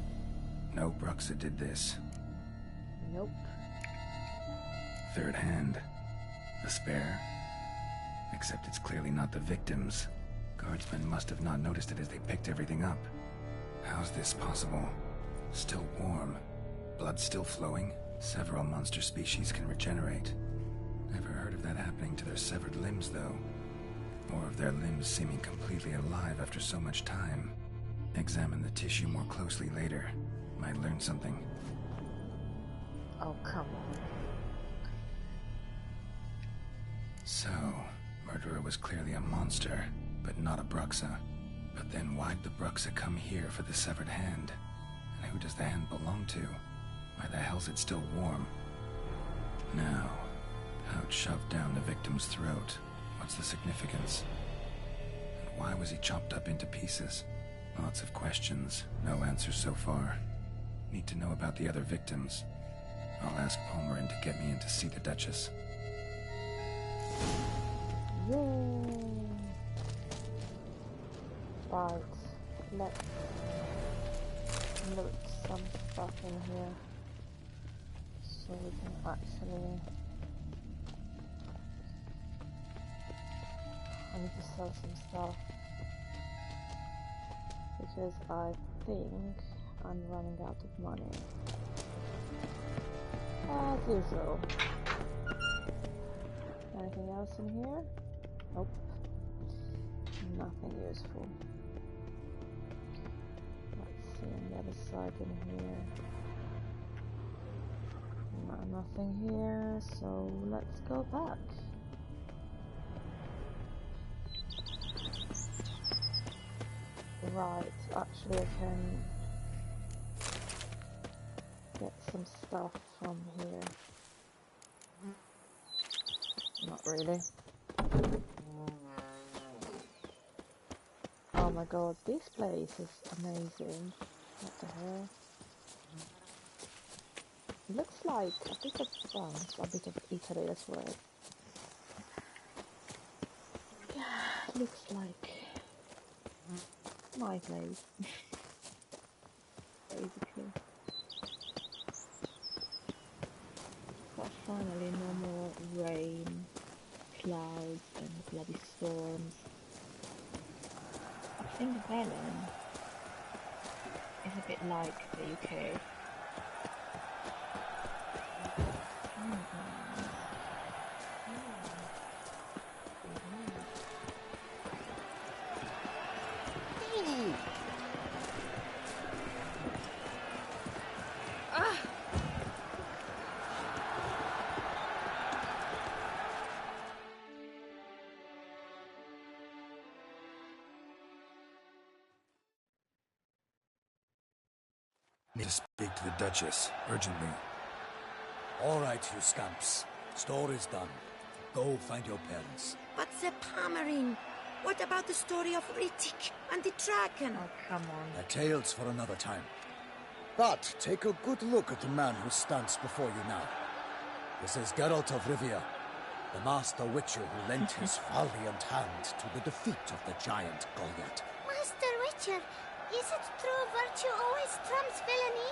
No Bruxa did this. Nope. Third hand. A spare? Except it's clearly not the victim's. Guardsmen must have not noticed it as they picked everything up. How's this possible? Still warm. Blood still flowing. Several monster species can regenerate. Never heard of that happening to their severed limbs, though. Or of their limbs seeming completely alive after so much time. Examine the tissue more closely later. Might learn something. Oh, come on. So, murderer was clearly a monster, but not a Bruxa. But then why'd the Bruxa come here for the severed hand? And who does the hand belong to? Why the hell's it still warm? Now, pouch shoved down the victim's throat. What's the significance? And why was he chopped up into pieces? Lots of questions, no answers so far. Need to know about the other victims. I'll ask Palmerin to get me in to see the Duchess. Yay! Right, let's loot some stuff in here so we can actually... I need to sell some stuff because I think I'm running out of money. As usual. Anything else in here? Nope. Nothing useful. Let's see on the other side in here. No, nothing here, so let's go back. Right, actually I can get some stuff from here. Not really. Oh my god, this place is amazing. What the hell? It looks like a bit of France, a bit of Italy as well. Yeah, it looks like my place. Basically. But finally no more rain, clouds and bloody storms. I think Velen is a bit like the UK. Need to speak to the Duchess, urgently. All right, you scamps. Story's done. Go find your parents. But the Palmerin, what about the story of Rittik and the dragon? Oh, come on. A tale's for another time. But take a good look at the man who stands before you now. This is Geralt of Rivia, the master witcher who lent his valiant hand to the defeat of the giant Goliath. Master Witcher, is it true virtue always trumps villainy?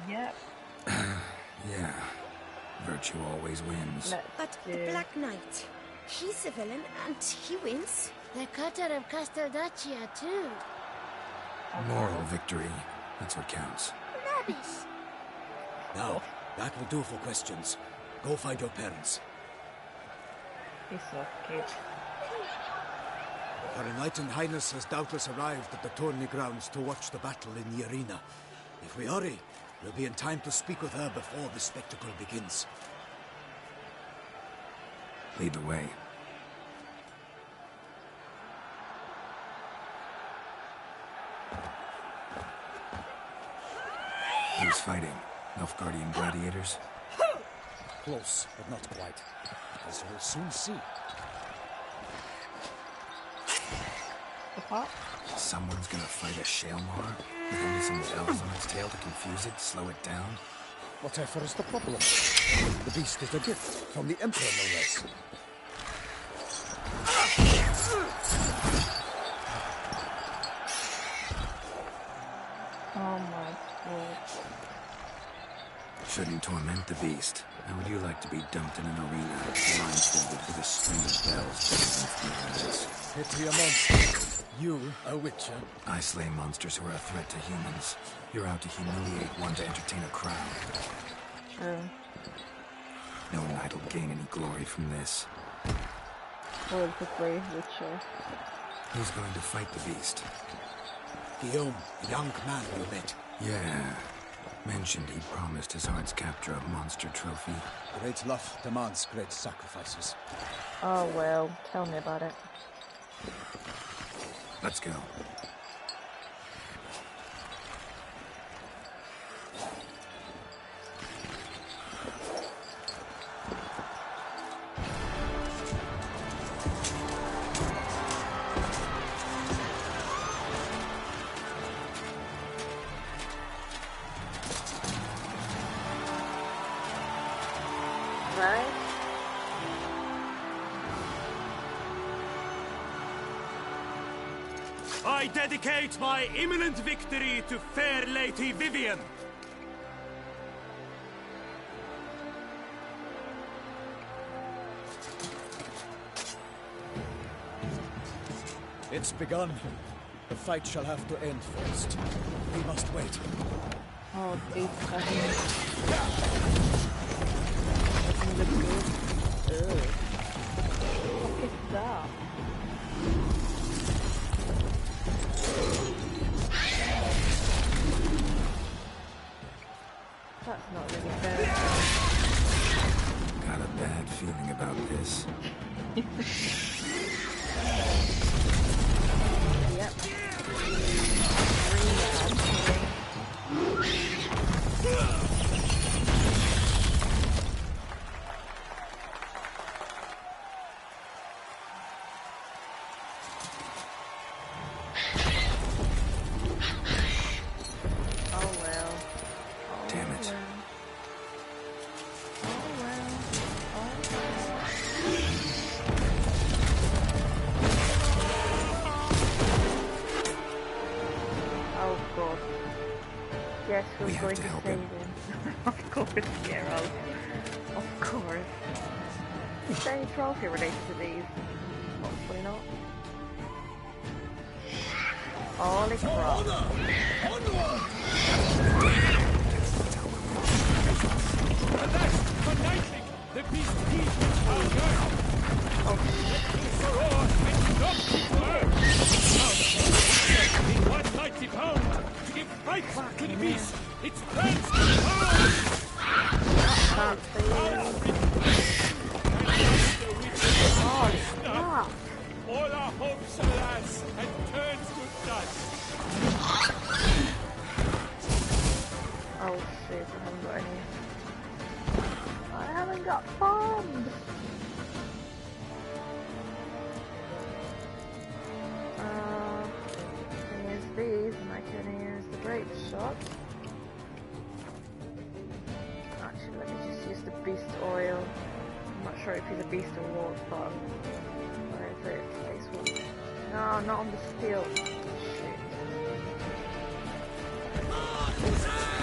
Yep. Yeah. Virtue always wins. But the Black Knight, he's a villain and he wins. The cutter of Casteldaccia, too. Moral victory. That's what counts. Rubbish. Now, that will do for questions. Go find your parents. He's so cute. Her Enlightened Highness has doubtless arrived at the tourney grounds to watch the battle in the arena. If we hurry, we'll be in time to speak with her before the spectacle begins. Lead the way. Who's fighting? Nilfgaardian gladiators? Close, but not quite. As you'll soon see. Someone's gonna fight a Shaelmar with only some bells on its tail to confuse it, slow it down? Whatever is the problem? The beast is a gift from the Emperor, no less. Oh my god. Shouldn't torment the beast. How would you like to be dumped in an arena, blindfolded with a string of bells against your eyes? Pity a monster. You, a witcher? I slay monsters who are a threat to humans. You're out to humiliate one to entertain a crowd. True. No knight will gain any glory from this. Or the brave witcher. Who's going to fight the beast? Guillaume, the young man you met. Yeah. Mentioned he promised his heart's capture a monster trophy. Great love demands great sacrifices. Oh well, tell me about it. Let's go. Right? I dedicate my imminent victory to fair Lady Vivian. It's begun. The fight shall have to end first. We must wait. Oh, please, doesn't look good. Ugh. What is that? That's not really fair. Got a bad feeling about this. Yep. We have to help him. Of course, Geralt. Of course. Is there any trophy related to these? Hopefully not. Holy crap. Alas, for knightly, the beast heeds its power. And not in one mighty pound to give fight to the beast. Its plans all our hopes, alas, had turned to dust. Oh shit, I haven't got any. I haven't got bombs! I can use these and I can use the grape shot. Actually, let me just use the beast oil. I'm not sure if he's a beast or what, but where is it? This one. No, not on the steel. Shit.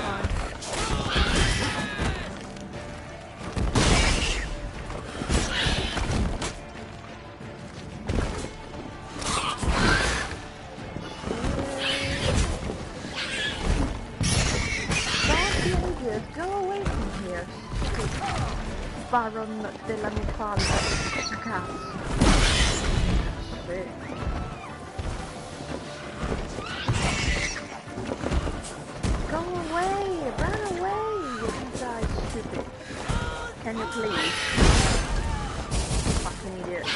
Fine. Just go away from here. Baron della metalhead. Cazzo. Shit. Go away! Run away! You guys stupid. Can you please? Fucking idiot.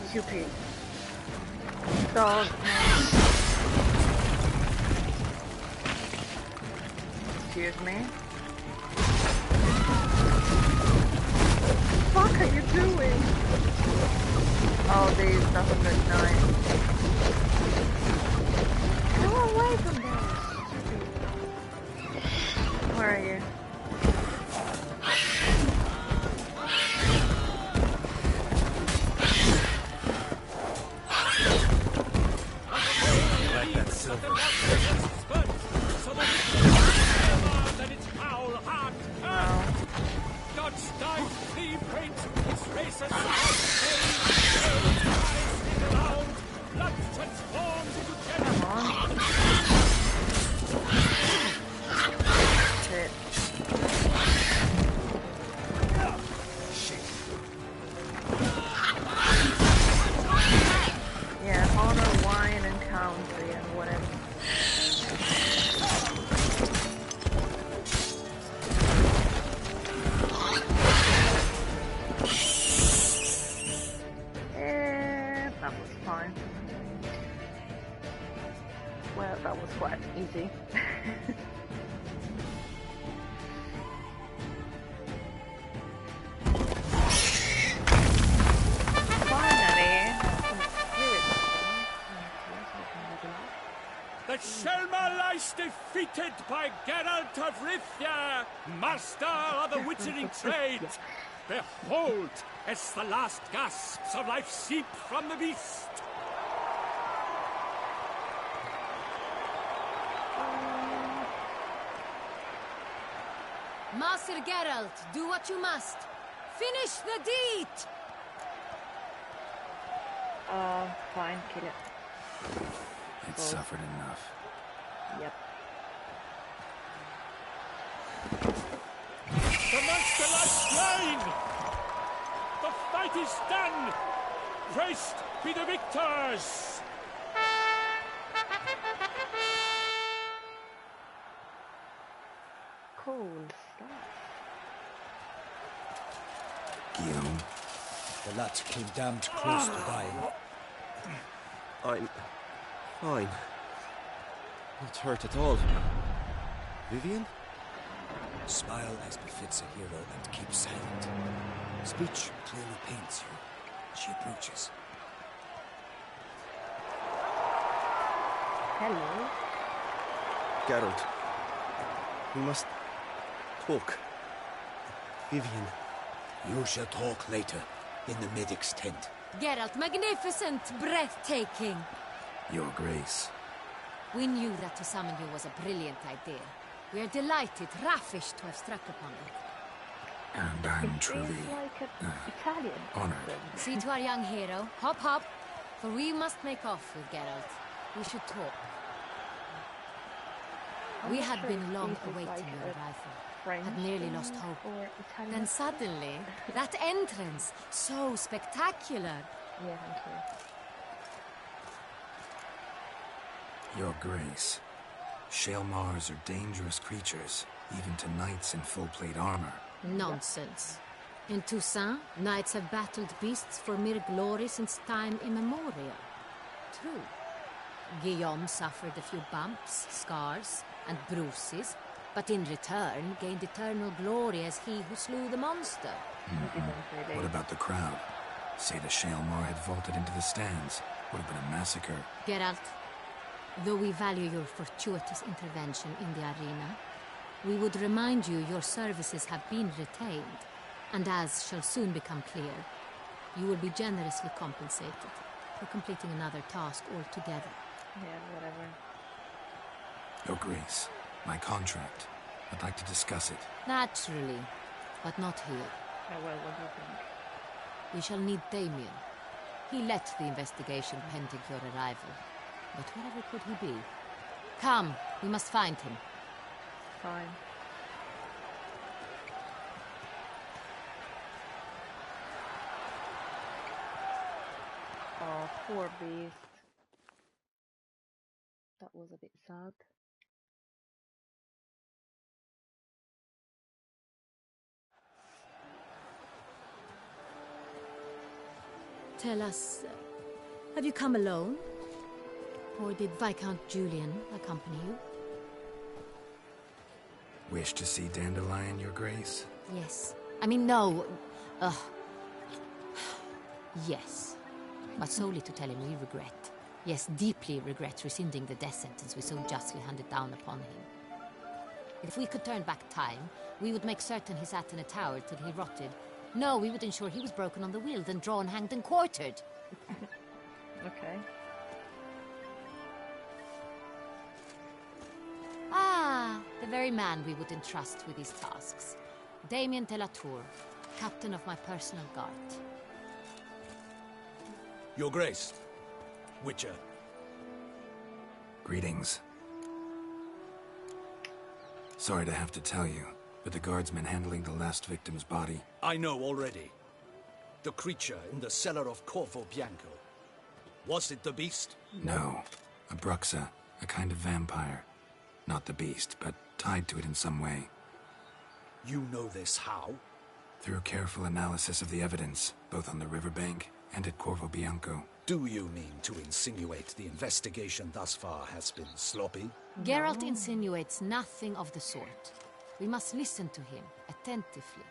Stupid. Dog. Excuse me. What the fuck are you doing? Oh, these doesn't look nice. Go away from there. Where are you? Well, that was quite easy. The Shelma lies defeated by Geralt of Rivia, master of the witchering trade. Behold, as the last gasps of life seep from the beast. Master Geralt, do what you must. Finish the deed! Fine, kill it. It suffered enough. Yep. The monster lies slain! The fight is done! Praised be the victors! Cool stuff. Guillaume. The lad came damned close to dying. I'm fine. Not hurt at all. Vivian? Smile as befits a hero and keep silent. Speech clearly pains you. She approaches. Hello. Geralt. We must talk. Vivian. You shall talk later, in the medic's tent. Geralt, magnificent, breathtaking. Your Grace. We knew that to summon you was a brilliant idea. We are delighted, ravished to have struck upon it. And I'm truly like Italian. honored. See to our young hero. Hop, hop. For we must make off with Geralt. We should talk. We had been long awaiting your arrival. Had nearly lost hope. Then suddenly, that entrance, so spectacular. Yeah, thank you. Your Grace. Shaelmars are dangerous creatures, even to knights in full plate armor. Nonsense. In Toussaint, knights have battled beasts for mere glory since time immemorial. True. Guillaume suffered a few bumps, scars, and bruises, but in return gained eternal glory as he who slew the monster. What about the crowd? Say the Shaelmar had vaulted into the stands. Would have been a massacre. Geralt, though we value your fortuitous intervention in the arena, we would remind you your services have been retained, and as shall soon become clear, you will be generously compensated for completing another task altogether. Yeah, whatever. Your Grace, my contract. I'd like to discuss it. Naturally, but not here. Oh well, what do you think? We shall need Damien. He led the investigation pending your arrival. But wherever could he be? Come, we must find him. Fine. Oh, poor beast. That was a bit sad. Tell us, have you come alone? Or did Viscount Julian accompany you? Wish to see Dandelion, Your Grace? Yes. I mean, no. Yes. But solely to tell him we regret. Yes, deeply regret rescinding the death sentence we so justly handed down upon him. If we could turn back time, we would make certain he sat in a tower till he rotted. No, we would ensure he was broken on the wheel, then drawn, hanged, and quartered. Okay. Ah, the very man we would entrust with these tasks. Damien de la Tour, captain of my personal guard. Your Grace, Witcher. Greetings. Sorry to have to tell you, but the guardsman handling the last victim's body... I know already. The creature in the cellar of Corvo Bianco. Was it the beast? No. A Bruxa, a kind of vampire. Not the beast, but tied to it in some way. You know this how? Through careful analysis of the evidence, both on the riverbank and at Corvo Bianco. Do you mean to insinuate the investigation thus far has been sloppy? Geralt insinuates nothing of the sort. We must listen to him attentively.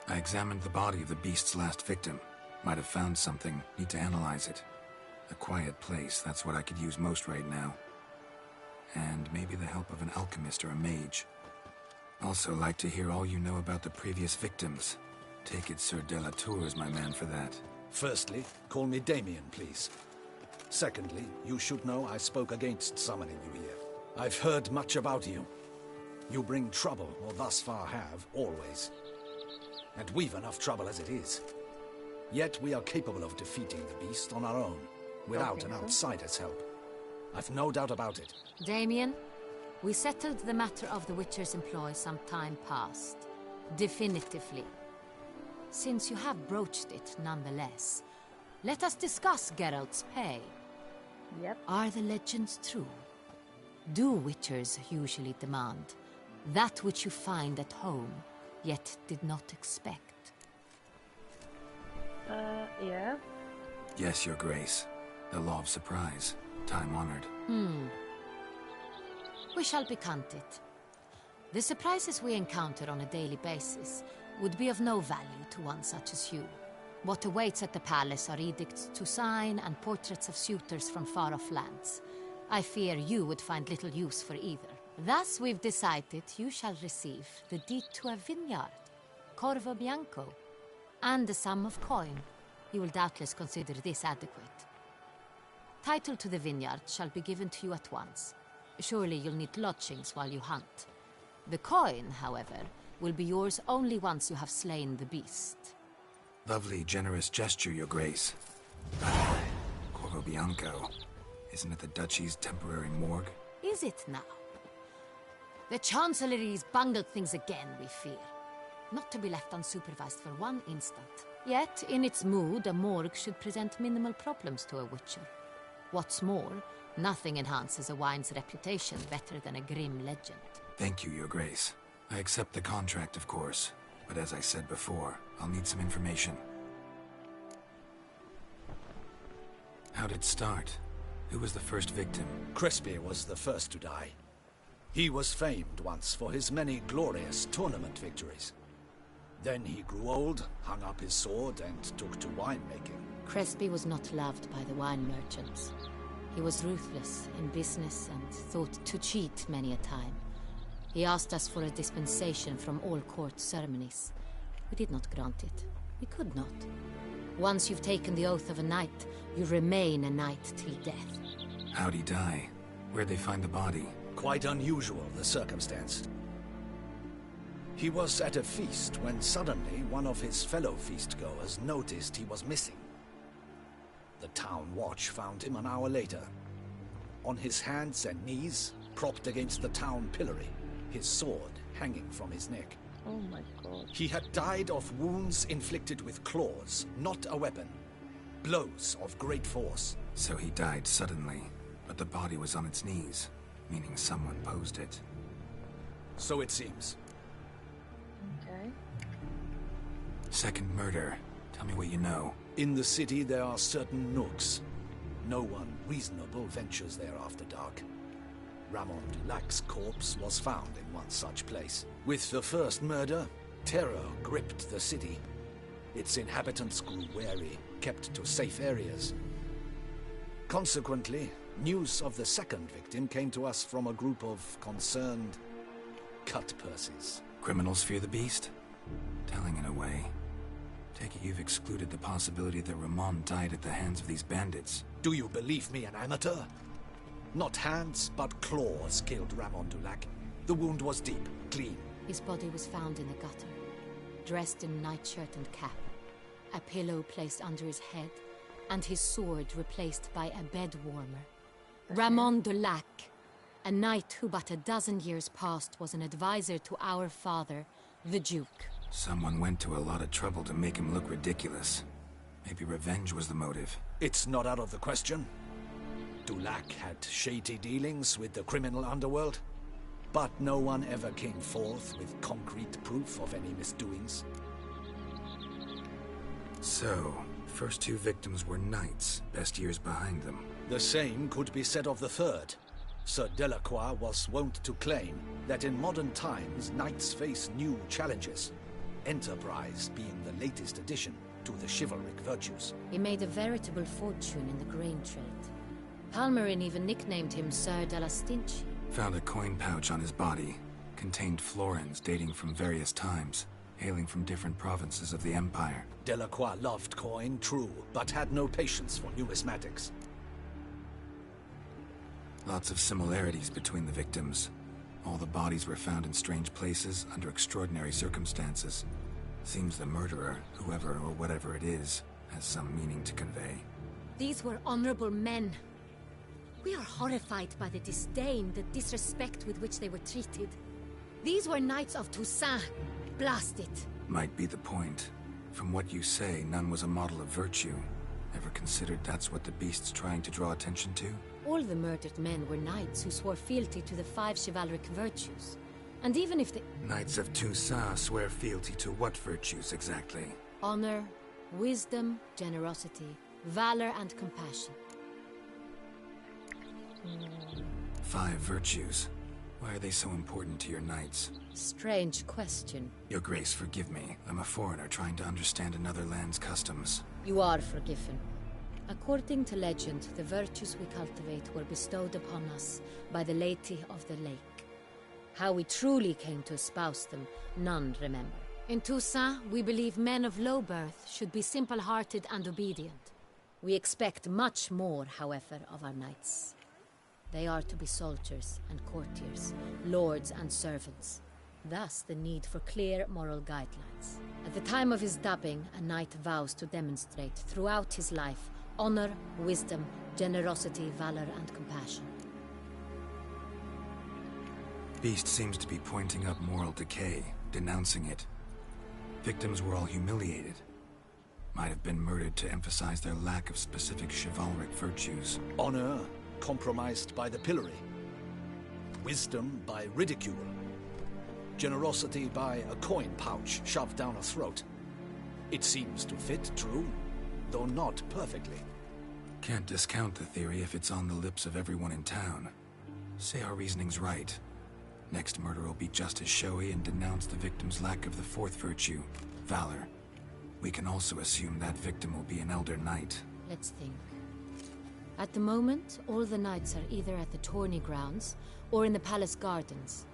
I examined the body of the beast's last victim. Might have found something. Need to analyze it. A quiet place, that's what I could use most right now. And maybe the help of an alchemist or a mage. Also like to hear all you know about the previous victims. Take it Sir de la Tour is my man for that. Firstly, call me Damien, please. Secondly, you should know I spoke against summoning you here. I've heard much about you. You bring trouble, or thus far have, always. And we've enough trouble as it is. Yet we are capable of defeating the beast on our own, without an outsider's help. I've no doubt about it. Damien, we settled the matter of the Witcher's employ some time past. Definitively. Since you have broached it nonetheless, let us discuss Geralt's pay. Yep. Are the legends true? Do Witchers usually demand that which you find at home, yet did not expect? Yeah. Yes, Your Grace. The law of surprise. Time-honored. We shall becant it. The surprises we encounter on a daily basis would be of no value to one such as you. What awaits at the palace are edicts to sign and portraits of suitors from far-off lands. I fear you would find little use for either. Thus we've decided you shall receive the deed to a vineyard, Corvo Bianco, and a sum of coin. You will doubtless consider this adequate. Title to the vineyard shall be given to you at once. Surely you'll need lodgings while you hunt. The coin, however, will be yours only once you have slain the beast. Lovely, generous gesture, Your Grace. Corvo Bianco. Isn't it the Duchy's temporary morgue? Is it now? The Chancellery's bungled things again, we fear. Not to be left unsupervised for one instant. Yet, in its mood, a morgue should present minimal problems to a Witcher. What's more, nothing enhances a wine's reputation better than a grim legend. Thank you, Your Grace. I accept the contract, of course. But as I said before, I'll need some information. How'd it start? Who was the first victim? Crespi was the first to die. He was famed once for his many glorious tournament victories. Then he grew old, hung up his sword, and took to winemaking. Crespi was not loved by the wine merchants. He was ruthless in business and thought to cheat many a time. He asked us for a dispensation from all court ceremonies. We did not grant it. We could not. Once you've taken the oath of a knight, you remain a knight till death. How'd he die? Where'd they find the body? Quite unusual, the circumstance. He was at a feast when suddenly one of his fellow feastgoers noticed he was missing. The town watch found him an hour later. On his hands and knees, propped against the town pillory, his sword hanging from his neck. Oh my god. He had died of wounds inflicted with claws, not a weapon. Blows of great force. So he died suddenly, but the body was on its knees, meaning someone posed it. So it seems. Okay. Second murder. Tell me what you know. In the city there are certain nooks. No one reasonable ventures there after dark. Ramon Dulac's corpse was found in one such place. With the first murder, terror gripped the city. Its inhabitants grew wary, kept to safe areas. Consequently, news of the second victim came to us from a group of concerned cut-purses. Criminals fear the beast? Telling in a way. Take it you've excluded the possibility that Ramon died at the hands of these bandits. Do you believe me an amateur? Not hands, but claws killed Ramon Dulac. The wound was deep, clean. His body was found in the gutter, dressed in nightshirt and cap, a pillow placed under his head, and his sword replaced by a bed warmer. Ramon Dulac, a knight who but a dozen years past was an advisor to our father, the Duke. Someone went to a lot of trouble to make him look ridiculous. Maybe revenge was the motive. It's not out of the question. Dulac had shady dealings with the criminal underworld, but no one ever came forth with concrete proof of any misdoings. So, first two victims were knights, best years behind them. The same could be said of the third. Sir Delacroix was wont to claim that in modern times knights face new challenges, enterprise being the latest addition to the chivalric virtues. He made a veritable fortune in the grain trade. Palmerin even nicknamed him Sir de la Stinchi. Found a coin pouch on his body. Contained florins dating from various times, hailing from different provinces of the Empire. Delacroix loved coin, true, but had no patience for numismatics. Lots of similarities between the victims. All the bodies were found in strange places under extraordinary circumstances. Seems the murderer, whoever or whatever it is, has some meaning to convey. These were honorable men. We are horrified by the disdain, the disrespect with which they were treated. These were knights of Toussaint. Blast it. Might be the point. From what you say, none was a model of virtue. Ever considered that's what the beast's trying to draw attention to? All the murdered men were knights who swore fealty to the 5 chivalric virtues. And even if the... Knights of Toussaint swear fealty to what virtues exactly? Honor, wisdom, generosity, valor, and compassion. 5 virtues. Why are they so important to your knights? Strange question. Your Grace, forgive me. I'm a foreigner trying to understand another land's customs. You are forgiven. According to legend, the virtues we cultivate were bestowed upon us by the Lady of the Lake. How we truly came to espouse them, none remember. In Toussaint, we believe men of low birth should be simple-hearted and obedient. We expect much more, however, of our knights. They are to be soldiers and courtiers, lords and servants. Thus, the need for clear moral guidelines. At the time of his dubbing, a knight vows to demonstrate throughout his life honor, wisdom, generosity, valor, and compassion. Beast seems to be pointing up moral decay, denouncing it. Victims were all humiliated. Might have been murdered to emphasize their lack of specific chivalric virtues. Honor compromised by the pillory. Wisdom by ridicule. Generosity by a coin pouch shoved down a throat. It seems to fit, true, though not perfectly. Can't discount the theory if it's on the lips of everyone in town. Say our reasoning's right. Next murder will be just as showy and denounce the victim's lack of the fourth virtue, valor. We can also assume that victim will be an elder knight. Let's think. At the moment, all the knights are either at the tourney grounds or in the palace gardens.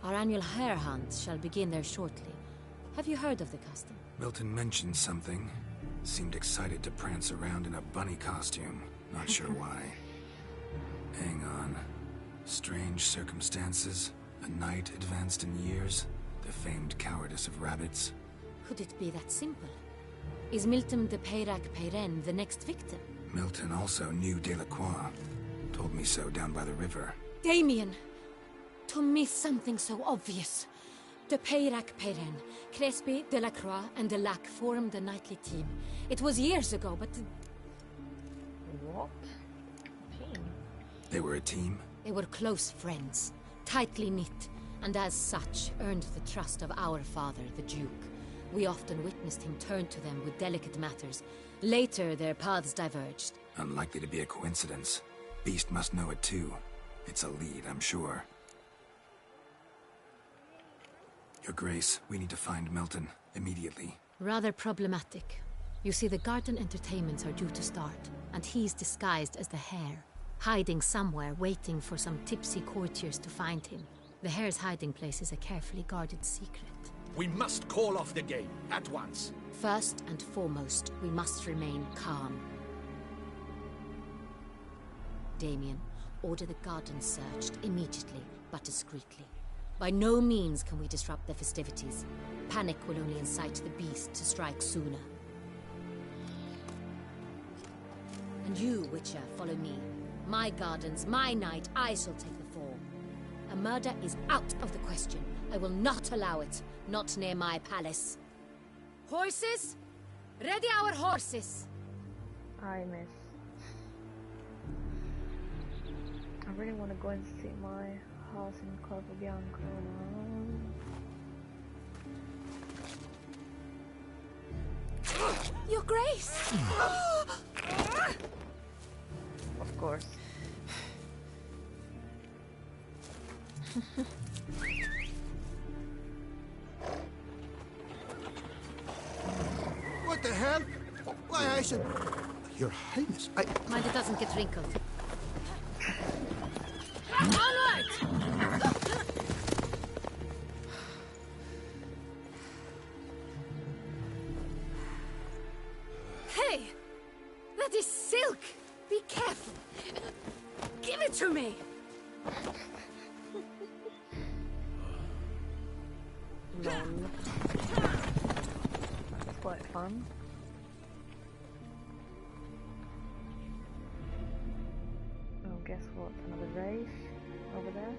Our annual hare hunt shall begin there shortly. Have you heard of the custom? Milton mentioned something. Seemed excited to prance around in a bunny costume. Not sure why. Hang on. Strange circumstances. A knight advanced in years. The famed cowardice of rabbits. Could it be that simple? Is Milton de Peyrac-Peyren the next victim? Milton also knew Delacroix. Told me so down by the river. Damien! To miss something so obvious. De Peyrac-Peyren, Crespi, Delacroix, and Delac formed a knightly team. It was years ago, but... What? Team? They were a team? They were close friends, tightly knit, and as such earned the trust of our father, the Duke. We often witnessed him turn to them with delicate matters. Later, their paths diverged. Unlikely to be a coincidence. Beast must know it too. It's a lead, I'm sure. Your Grace, we need to find Milton, immediately. Rather problematic. You see, the garden entertainments are due to start, and he's disguised as the hare, hiding somewhere, waiting for some tipsy courtiers to find him. The hare's hiding place is a carefully guarded secret. We must call off the game, at once. First and foremost, we must remain calm. Damien, order the garden searched immediately, but discreetly. By no means can we disrupt the festivities. Panic will only incite the beast to strike sooner. And you, Witcher, follow me. My gardens, my night, I shall take the fall. A murder is out of the question. I will not allow it. Not near my palace. Horses? Ready our horses! I miss. I really want to go and see my house in Corvo Bianco now. Your Grace! Of course. What the hell? Why, I said... Your Highness, Mind it doesn't get wrinkled. Onward! Hey! That is silk! Be careful! Give it to me! Lol. That's quite fun. Oh, guess what? Another race over there.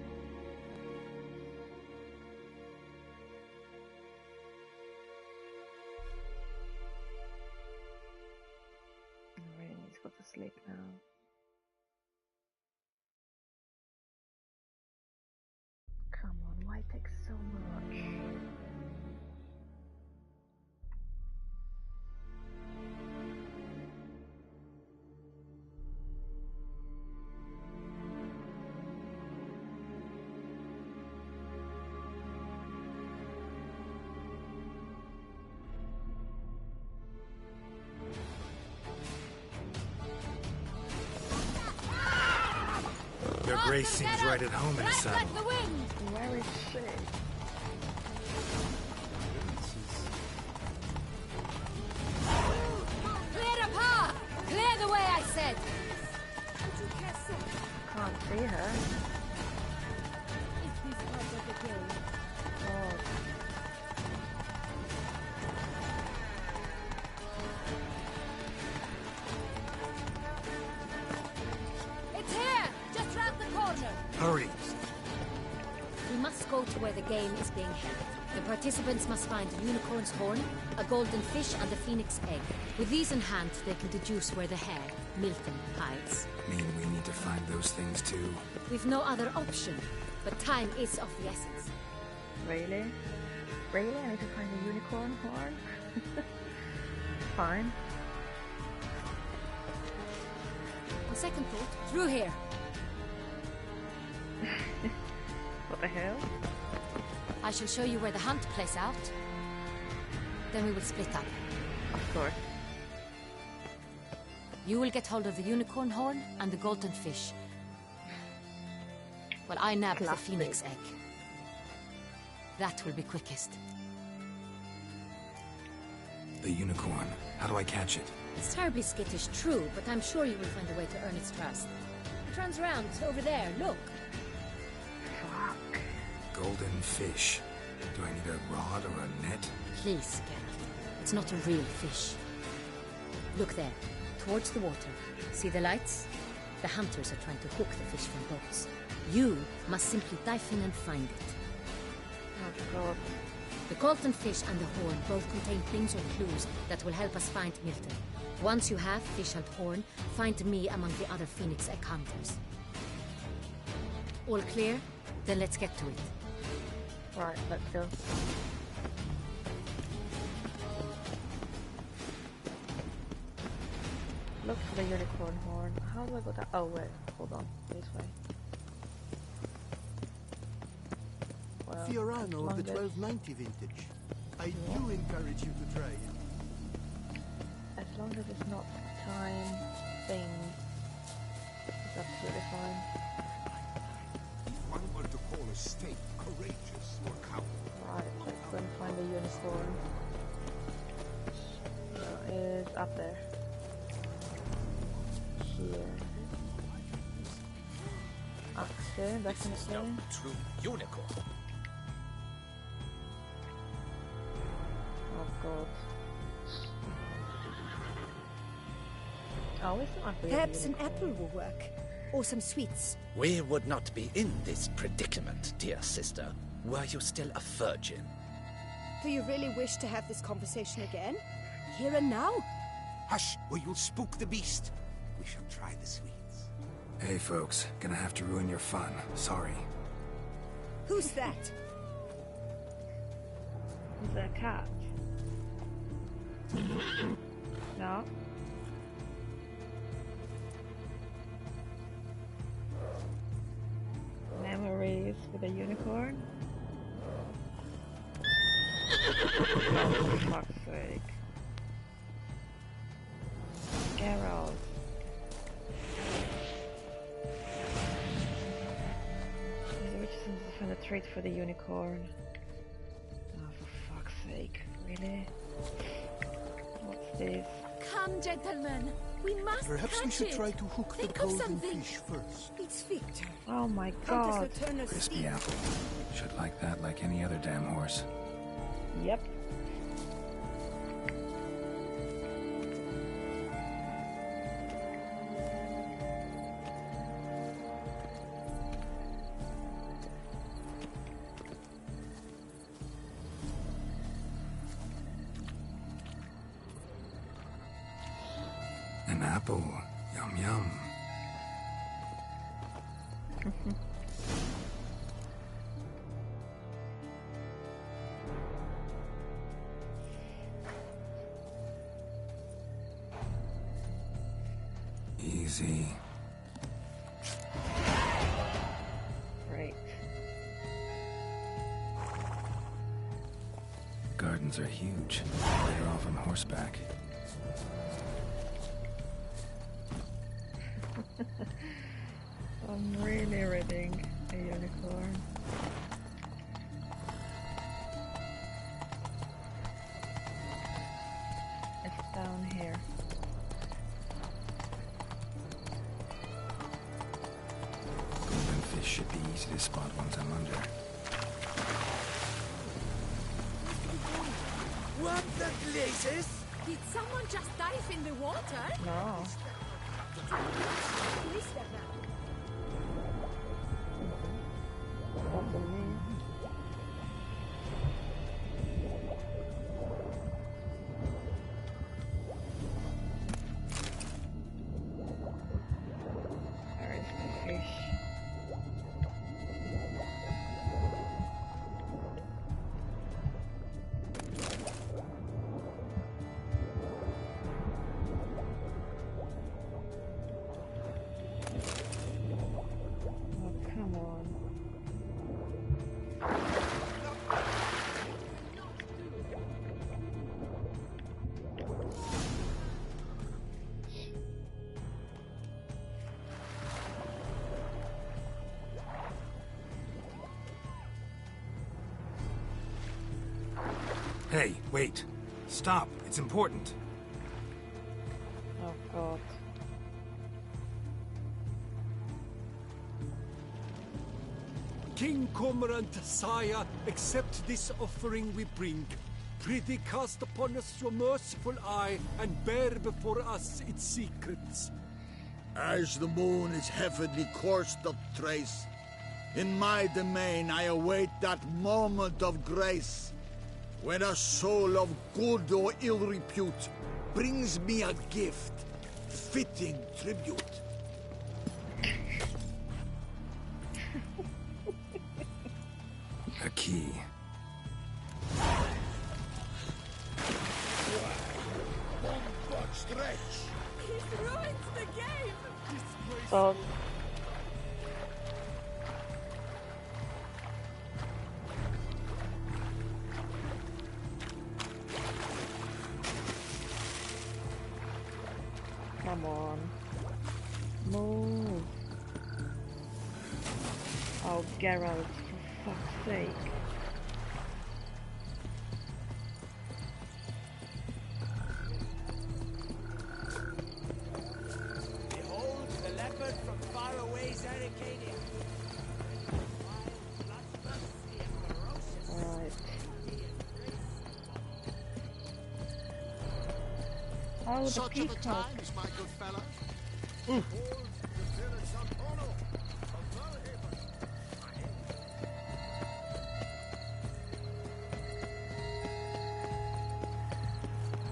I really need to go to sleep now. Come on, why take so much? Your Grace seems right at home in the saddle. Where is she? Clear the path! Clear the way, I said! Can't see her. Oh. It's here! Just round the corner! Hurry! We must go to where the game is being held. The participants must find a unicorn's horn, a golden fish, and a phoenix egg. With these in hand, they can deduce where the hare, Milton, hides. Mean we need to find those things too? We've no other option, but time is of the essence. Really? Really? I need to find a unicorn horn? Fine. On second thought, through here. What the hell? I shall show you where the hunt plays out. Then we will split up. Of course. You will get hold of the unicorn horn and the golden fish. Well, I nabbed the phoenix egg. That will be quickest. The unicorn. How do I catch it? It's terribly skittish, true, but I'm sure you will find a way to earn its trust. It runs around over there, look. Fuck. Golden fish. Do I need a rod or a net? Please, Geralt. It's not a real fish. Look there, towards the water. See the lights? The hunters are trying to hook the fish from boats. You must simply dive in and find it. Oh god. The golden fish and the horn both contain things or clues that will help us find Milton. Once you have fish and horn, find me among the other phoenix egg hunters. All clear? Then let's get to it. Right, let's go. Look for the unicorn horn. How do I go down? Oh wait, hold on. This way. Well, Fiorano of the 1290 vintage. I do encourage you to try it. As long as it's not time thing, it's absolutely fine. If one were to call a state courageous or coward. Right, let's go and find the unicorn. It's up there. Here. Axel, definitely. True unicorn. Oh god. Oh, it's not really. Perhaps an apple will work. Or some sweets. We would not be in this predicament, dear sister, were you still a virgin. Do you really wish to have this conversation again? Here and now? Hush, or you'll spook the beast. We shall try the sweets. Hey folks, gonna have to ruin your fun. Sorry. Who's that? Is that a cat? No. Memories with a unicorn? Oh, for fuck's sake. Geralt. The witch seems to find a treat for the unicorn. Oh, for fuck's sake. Really? What's this? Come, gentlemen. We must Perhaps catch we should it. try to hook Think the of golden something. fish first. It's Victor. Oh my Countess god. Laterna's Crispy steed. apple. Should like that like any other damn horse. Yep. An apple. Yum yum. Easy. Great. Gardens are huge. Better off on horseback. I'm really reading a unicorn. It's down here. Golden fish should be easy to spot once I'm under. What the blazes? Did someone just dive in the water? No. Who is that now? Where is the fish? Oh, come on. Hey, wait. Stop. It's important. Oh god. King Cormorant, sire, accept this offering we bring. Prithee cast upon us your merciful eye, and bear before us its secrets. As the moon is heavenly course doth trace, in my domain I await that moment of grace, when a soul of good or ill repute brings me a gift, fitting tribute. A key. But stretch. He's ruined the game! Oh. Come on. Move. Oh, Geralt, for fuck's sake. Behold the leopard from faraway Zaricadia. Alright. Oh, the Such are the peacock. times, my good fellow.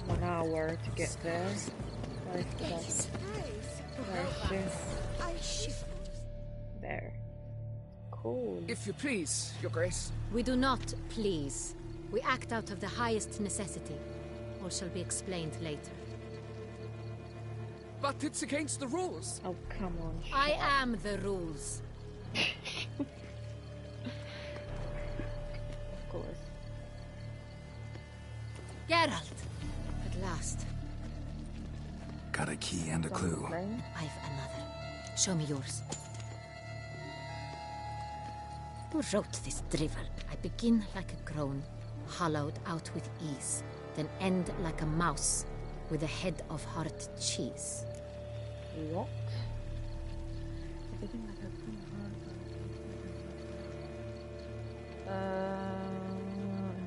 One hour to get there. Where's that? Where's this? There. Cool. If you please, Your Grace. We do not please. We act out of the highest necessity. All shall be explained later. But it's against the rules. Oh, come on. I am the rules. Of course. Geralt! At last. Got a key and a clue. I've another. Show me yours. Who wrote this drivel? I begin like a groan, hollowed out with ease, then end like a mouse, with a head of hard cheese. What? In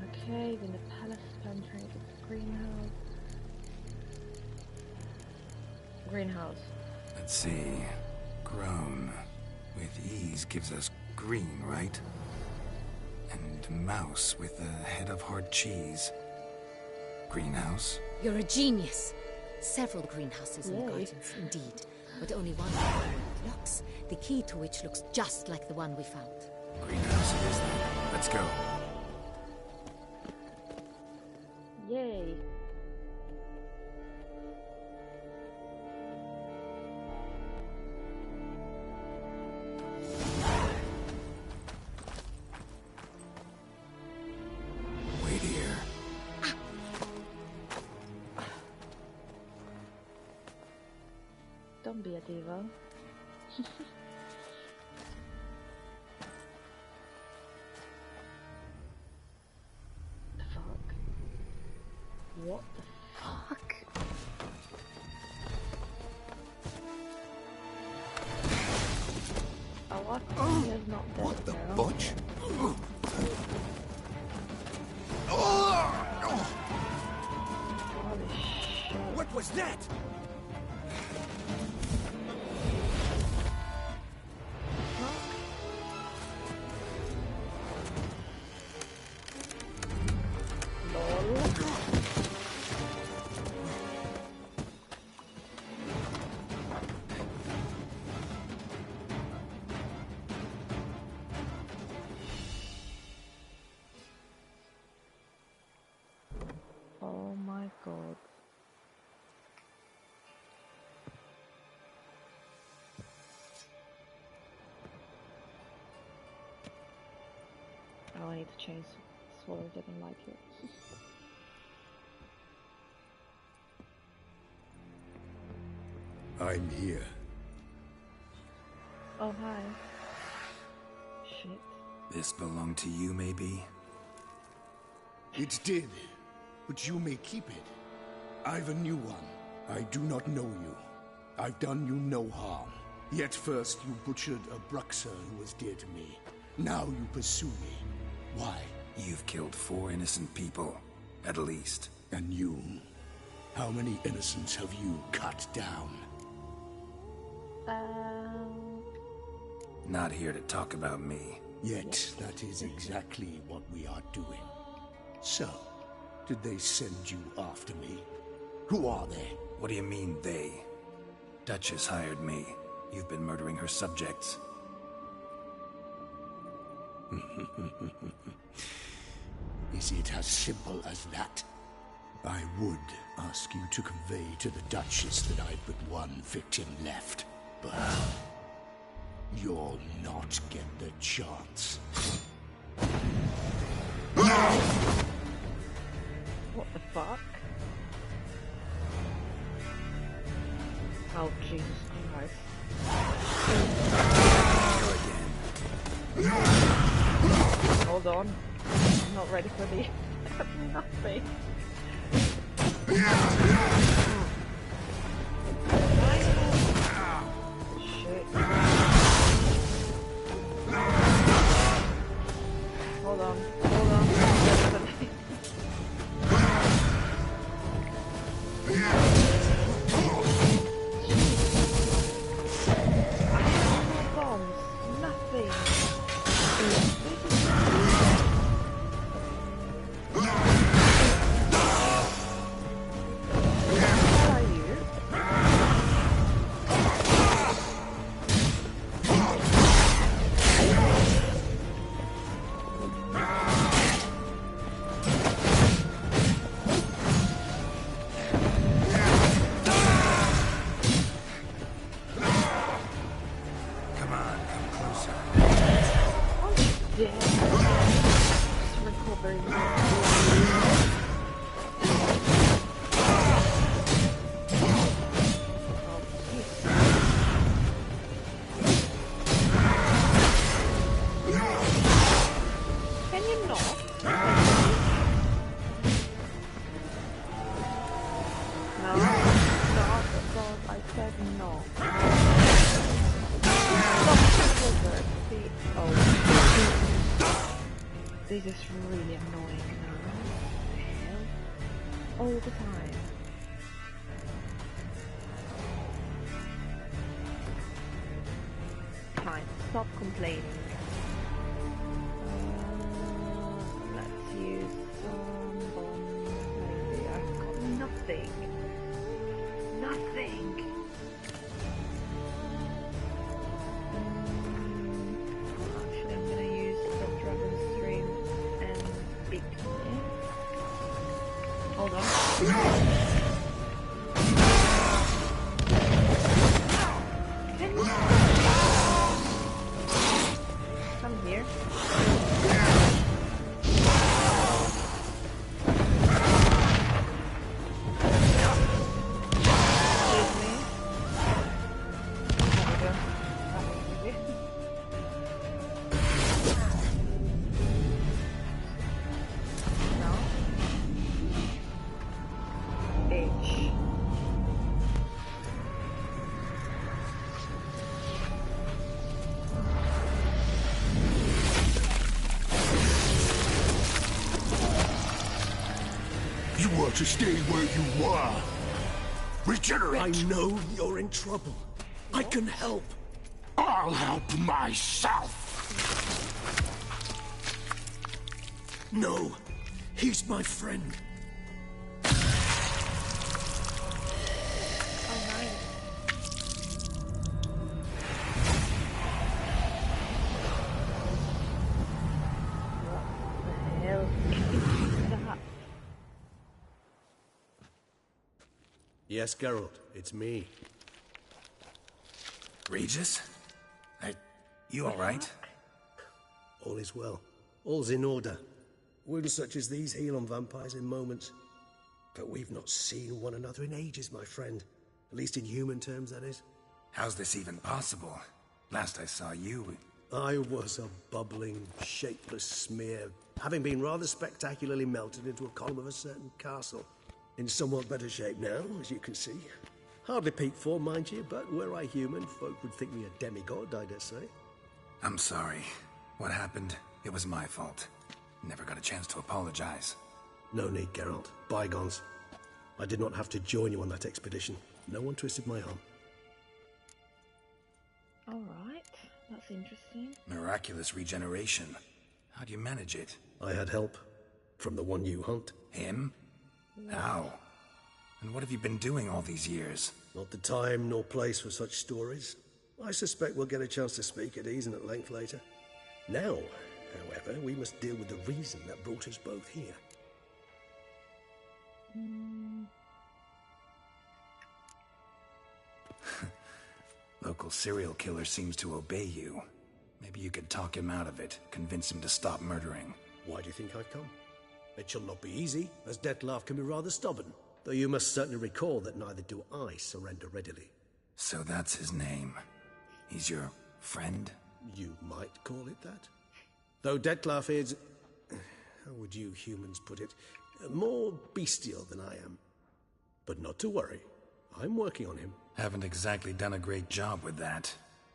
the cave, in the palace, penetrated the greenhouse. Greenhouse. Let's see. Grown. With ease gives us green, right? And mouse with a head of hard cheese. Greenhouse? You're a genius. Several greenhouses in the gardens, indeed, but only one locks, the key to which looks just like the one we found. Greenhouse it is then. Let's go. Yay. Wait here. Don't be a diva. The fuck? What the fuck? Oh, what? He is not dead What the now. butch? Holy shit. What was that? Oh my god. Oh, I need to change sword, I didn't like it. I'm here. Oh, hi. Shit. This belonged to you, maybe? It did. but you may keep it. I've a new one. I do not know you. I've done you no harm. Yet first you butchered a Bruxer who was dear to me. Now you pursue me. Why? You've killed 4 innocent people, at least. And you? How many innocents have you cut down? Not here to talk about me. Yet that is exactly what we are doing. So, did they send you after me? Who are they? What do you mean, they? Duchess hired me. You've been murdering her subjects. Is it as simple as that? I would ask you to convey to the Duchess that I've but one victim left, but you'll not get the chance. What the fuck? Oh, Jesus Christ. Hold on. I'm not ready for the... I have nothing. Shit. Hold on. Hold on. This is really annoying now. What the hell? All the time. Fine, stop complaining. Let's use some bombs. Maybe I've got nothing. Nothing! Actually, I'm gonna use the dragon stream and big. Hold on. Can you come here? To stay where you are. Regenerate. I know you're in trouble. I can help. I'll help myself. No, he's my friend. Yes, Geralt, it's me. Regis? You alright? All is well. All's in order. Wounds such as these heal on vampires in moments. But we've not seen one another in ages, my friend. At least in human terms, that is. How's this even possible? Last I saw you... I was a bubbling, shapeless smear, having been rather spectacularly melted into a column of a certain castle. In somewhat better shape now, as you can see. Hardly peak form, mind you, but were I human, folk would think me a demigod, I dare say. I'm sorry. What happened, it was my fault. Never got a chance to apologize. No need, Geralt. Bygones. I did not have to join you on that expedition. No one twisted my arm. Alright, that's interesting. Miraculous regeneration. How do you manage it? I had help. From the one you hunt. Him? How? And what have you been doing all these years? Not the time nor place for such stories. I suspect we'll get a chance to speak at ease and at length later. Now, however, we must deal with the reason that brought us both here. Local serial killer seems to obey you. Maybe you could talk him out of it, convince him to stop murdering. Why do you think I've come? It shall not be easy, as Dettlaff can be rather stubborn. Though you must certainly recall that neither do I surrender readily. So that's his name. He's your friend? You might call it that. Though Dettlaff is... how would you humans put it? More bestial than I am. But not to worry. I'm working on him. Haven't exactly done a great job with that.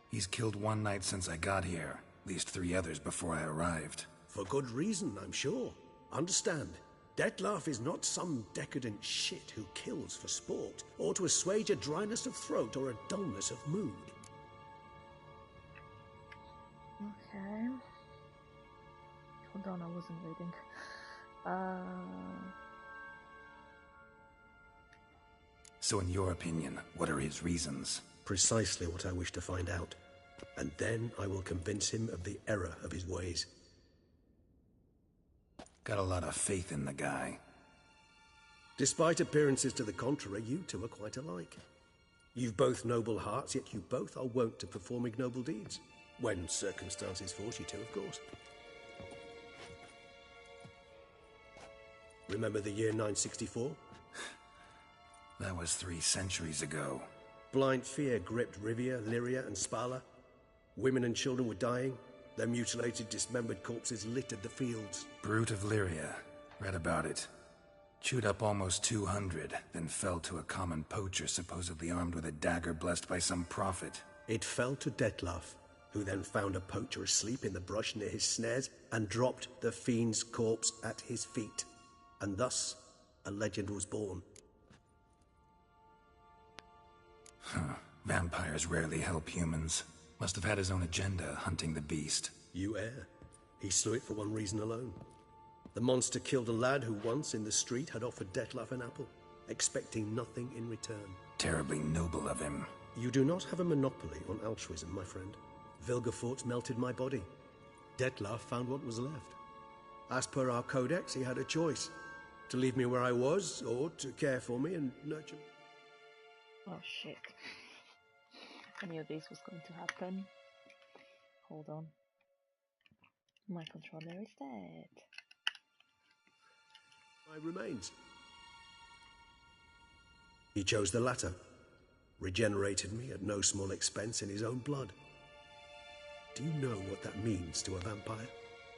He's killed one knight since I got here. At least 3 others before I arrived. For good reason, I'm sure. Understand, Dettlaff is not some decadent shit who kills for sport, or to assuage a dryness of throat or a dullness of mood. Okay. Hold on, I wasn't reading. So in your opinion, what are his reasons? Precisely what I wish to find out. And then I will convince him of the error of his ways. Got a lot of faith in the guy. Despite appearances to the contrary, you two are quite alike. You've both noble hearts, yet you both are wont to perform ignoble deeds. When circumstances force you to, of course. Remember the year 964? That was 3 centuries ago. Blind fear gripped Rivia, Lyria, and Spala. Women and children were dying. Their mutilated, dismembered corpses littered the fields. Brute of Lyria. Read about it. Chewed up almost 200, then fell to a common poacher supposedly armed with a dagger blessed by some prophet. It fell to Dettlaff, who then found a poacher asleep in the brush near his snares and dropped the fiend's corpse at his feet. And thus, a legend was born. Vampires rarely help humans. Must have had his own agenda, hunting the beast. You err. He slew it for one reason alone. The monster killed a lad who once, in the street, had offered Dettlaff an apple, expecting nothing in return. Terribly noble of him. You do not have a monopoly on altruism, my friend. Vilgefortz melted my body. Dettlaff found what was left. As per our codex, he had a choice. To leave me where I was, or to care for me and nurture me. Oh shit. I knew this was going to happen. Hold on. My controller is dead. My remains. He chose the latter. Regenerated me at no small expense in his own blood. Do you know what that means to a vampire?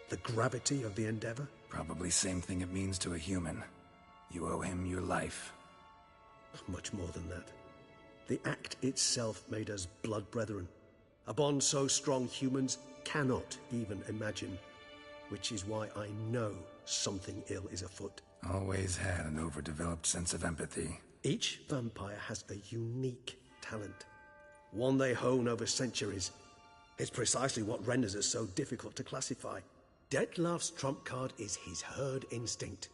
The gravity of the endeavor? Probably same thing it means to a human. You owe him your life. Much more than that. The act itself made us blood brethren. A bond so strong humans cannot even imagine. Which is why I know something ill is afoot. Always had an overdeveloped sense of empathy. Each vampire has a unique talent. One they hone over centuries. It's precisely what renders us so difficult to classify. Dettlaff's trump card is his herd instinct.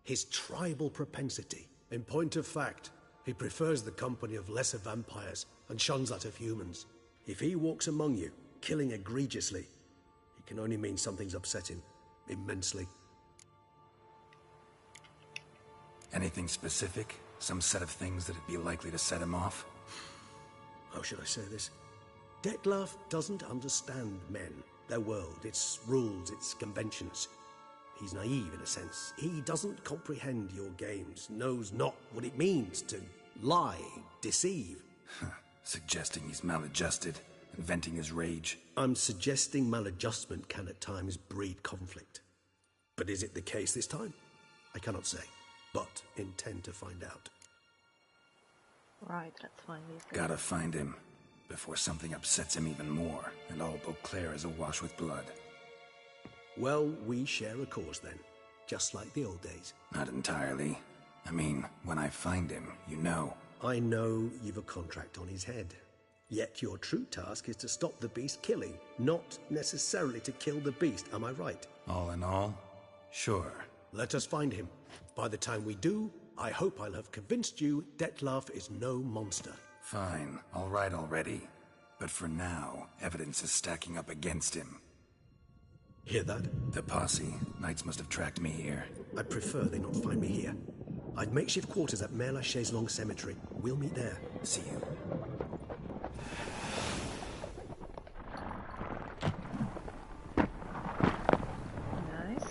His tribal propensity. In point of fact, he prefers the company of lesser vampires and shuns that of humans. If he walks among you, killing egregiously, it can only mean something's upset him, immensely. Anything specific? Some set of things that'd be likely to set him off? How should I say this? Dettlaff doesn't understand men, their world, its rules, its conventions. He's naive in a sense. He doesn't comprehend your games, knows not what it means to lie, deceive. Suggesting he's maladjusted. and venting his rage. I'm suggesting maladjustment can at times breed conflict. But is it the case this time? I cannot say, but intend to find out. Right, let's find these guys. Gotta find him before something upsets him even more, and all Beauclair is awash with blood. Well, we share a cause then, just like the old days. Not entirely. I mean, when I find him, you know. I know you've a contract on his head. Yet your true task is to stop the beast killing, not necessarily to kill the beast, am I right? All in all, sure. Let us find him. By the time we do, I hope I'll have convinced you Detlef is no monster. Fine, all right already. But for now, evidence is stacking up against him. Hear that? The posse. Knights must have tracked me here. I'd prefer they not find me here. I'd makeshift quarters at Mère Lachaise Long Cemetery. We'll meet there. See you. Nice.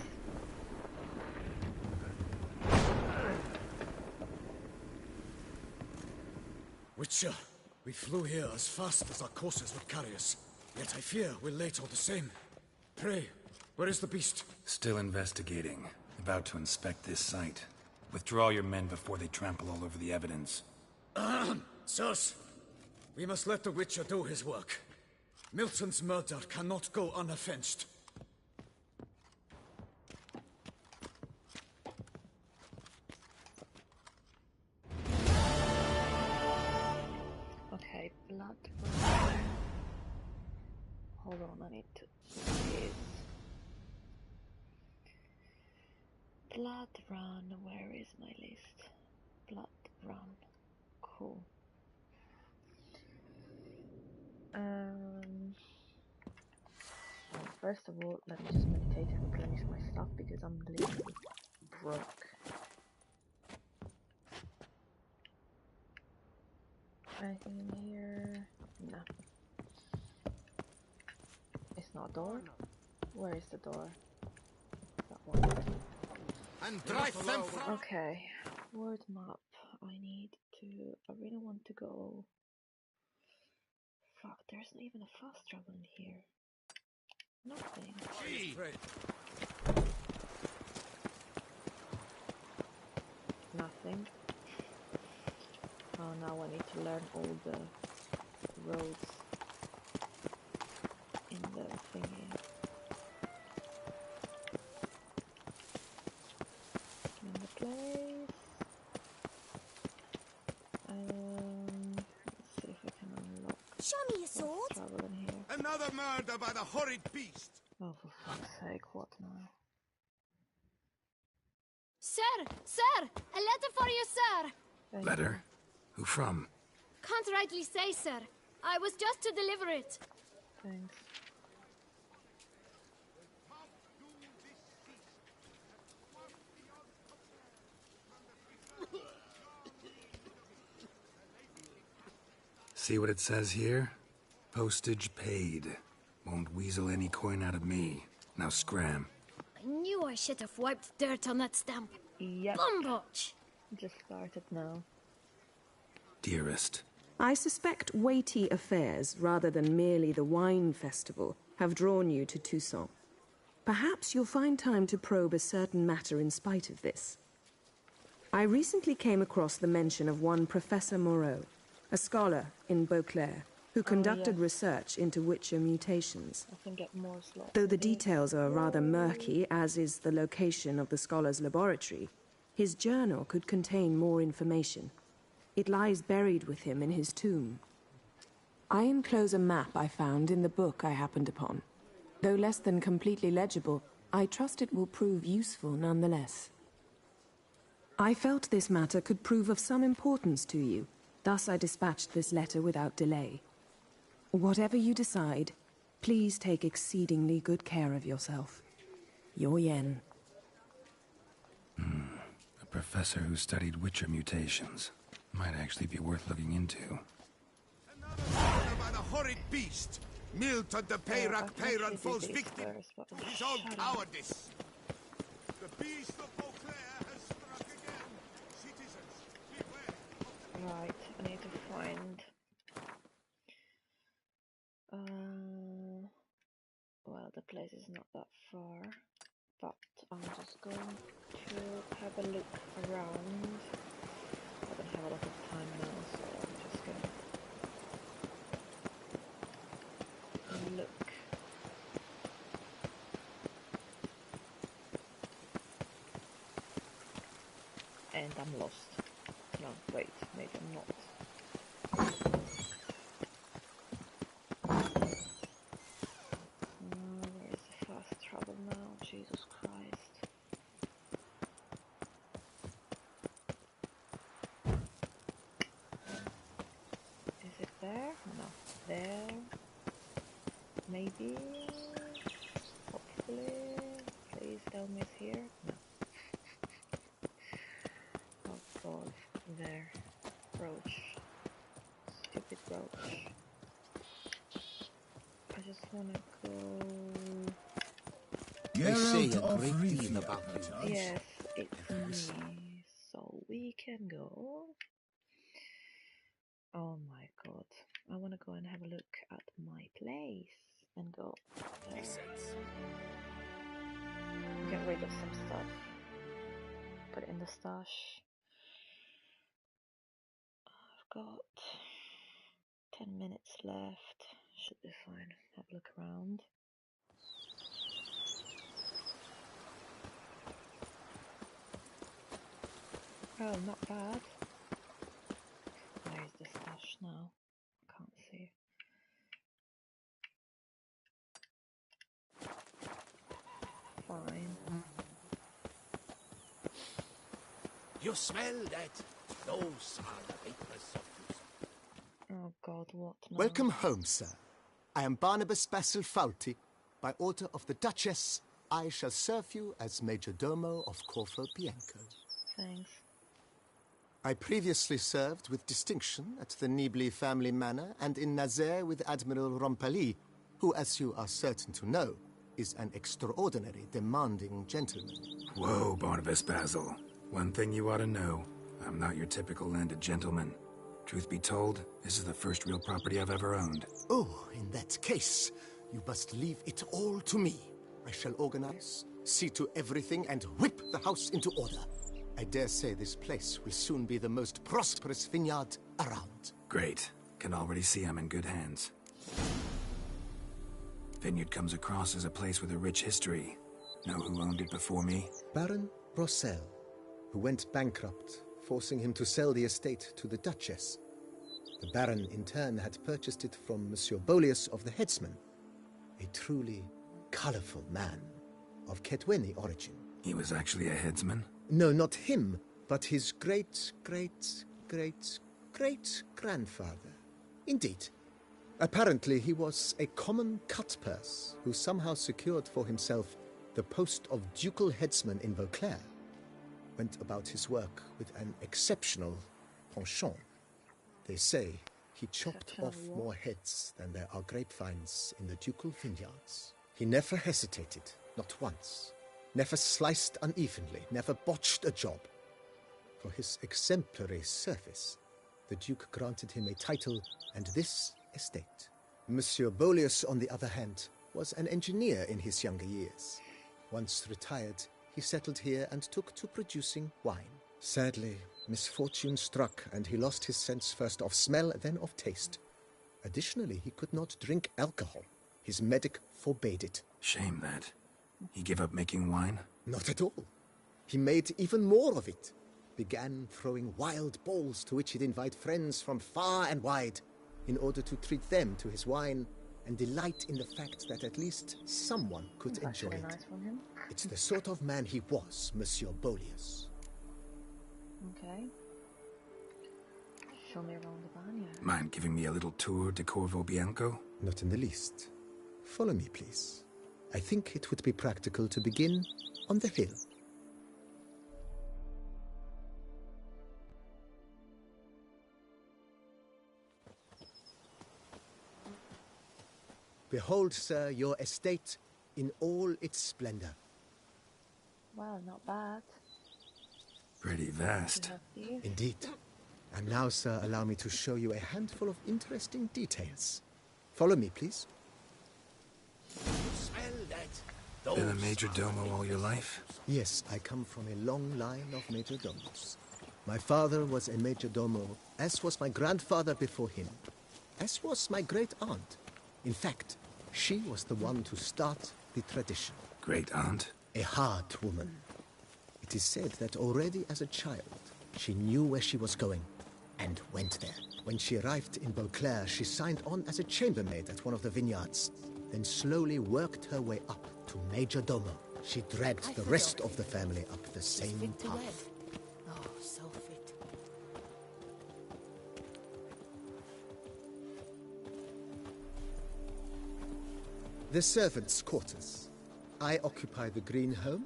Witcher, we flew here as fast as our courses would carry us. Yet I fear we're late all the same. Pray, where is the beast? Still investigating. About to inspect this site. Withdraw your men before they trample all over the evidence. Sirs, we must let the Witcher do his work. Milton's murder cannot go unavenged. Okay, blood. Hold on, I need to. Blood run. Where is my list? Blood run. Cool. Well, first of all, let me just meditate and replenish my stuff because I'm literally broke. Anything in here? No. It's not a door. Where is the door? That one. And drive them from... Okay. Word map. I need to. I really want to go. Fuck, there's not even a fast travel in here. Nothing. Nothing. Oh, now I need to learn all the roads in the thingy. In the place. Let's see if I can unlock. Show me a sword. Travel in here. Another murder by the horrid beast. Oh, for fuck's sake! What now? Sir! Sir! A letter for you, sir! Letter? Who from? Can't rightly say, sir. I was just to deliver it. Thanks. See what it says here? Postage paid. Won't weasel any coin out of me. Now scram. I knew I should have wiped dirt on that stamp. Yep. Bumbotch! Just started now. Dearest. I suspect weighty affairs, rather than merely the wine festival, have drawn you to Toussaint. Perhaps you'll find time to probe a certain matter in spite of this. I recently came across the mention of one Professor Moreau, a scholar in Beauclair, who conducted research into Witcher mutations. I can get more slots. Though the details are rather murky, as is the location of the scholar's laboratory, his journal could contain more information. It lies buried with him in his tomb. I enclose a map I found in the book I happened upon. Though less than completely legible, I trust it will prove useful nonetheless. I felt this matter could prove of some importance to you, thus I dispatched this letter without delay. Whatever you decide, please take exceedingly good care of yourself. Your Yen. A professor who studied Witcher mutations. Might actually be worth looking into. Another by the horrid beast. Milton the Peyrac Peyran falls victim to his own cowardice. The beast of Beauclair has struck again. Citizens, beware. Right, I need to find. place is not that far, but I'm just going to have a look around. I don't have a lot of time now, so I'm just gonna look. And I'm lost. No, wait, maybe I'm not. Where is the fast travel now? Jesus Christ. Is it there? No. There. Maybe. Hopefully. Please tell me it's here. No. Oh god. There. Roach. Stupid roach. I just wanna go. They say a great deal about you. Yes, it's me. So we can go. Oh my god. I wanna go and have a look at my place and go there. Get rid of some stuff. Put it in the stash. I've got 10 minutes left. Should be fine. Have a look around. Oh, not bad. Where is the stash now? Can't see. Fine. You smell that? Those are the vapors of you. Oh god, what now? Welcome home, sir. I am Barnabas Basil Fawlty. By order of the Duchess, I shall serve you as Major Domo of Corfu Bianco. Thanks. I previously served with distinction at the Nibli family manor and in Nazaire with Admiral Rompali, who, as you are certain to know, is an extraordinary demanding gentleman. Whoa, Barnabas Basil. One thing you ought to know. I'm not your typical landed gentleman. Truth be told, this is the first real property I've ever owned. Oh, in that case, you must leave it all to me. I shall organize, see to everything, and whip the house into order. I dare say this place will soon be the most prosperous vineyard around. Great. Can already see I'm in good hands. Vineyard comes across as a place with a rich history. Know who owned it before me? Baron Rossel, who went bankrupt, forcing him to sell the estate to the Duchess. The Baron, in turn, had purchased it from Monsieur Bolius of the Headsman, a truly colorful man of Ketweni origin. He was actually a headsman? No, not him, but his great-great-great-great-grandfather. Indeed. Apparently, he was a common cut-purse who somehow secured for himself the post of ducal headsman in Vauclair. Went about his work with an exceptional penchant. They say he chopped off more heads than there are grapevines in the ducal vineyards. He never hesitated, not once. Never sliced unevenly, never botched a job. For his exemplary service, the Duke granted him a title and this estate. Monsieur Bolius, on the other hand, was an engineer in his younger years. Once retired, he settled here and took to producing wine. Sadly, misfortune struck and he lost his sense first of smell, then of taste. Additionally, he could not drink alcohol. His medic forbade it. Shame that. He gave up making wine? Not at all. He made even more of it. Began throwing wild balls to which he'd invite friends from far and wide in order to treat them to his wine and delight in the fact that at least someone could enjoy it. Nice from him. It's the sort of man he was, Monsieur Bolius. Okay. Show me around the vineyard. Mind giving me a little tour de Corvo Bianco? Not in the least. Follow me, please. I think it would be practical to begin on the hill. Behold, sir, your estate in all its splendor. Well, not bad. Pretty vast. Indeed. And now, sir, allow me to show you a handful of interesting details. Follow me, please. You smell that? Been a major domo all your life? Yes, I come from a long line of major domos. My father was a major domo, as was my grandfather before him, as was my great aunt. In fact, she was the one to start the tradition. Great aunt? A hard woman. It is said that already as a child, she knew where she was going, and went there. When she arrived in Beauclair, she signed on as a chambermaid at one of the vineyards, then slowly worked her way up to Major Domo. She dragged the rest of the family up the same path. Oh, so fit. The servants' quarters. I occupy the green home.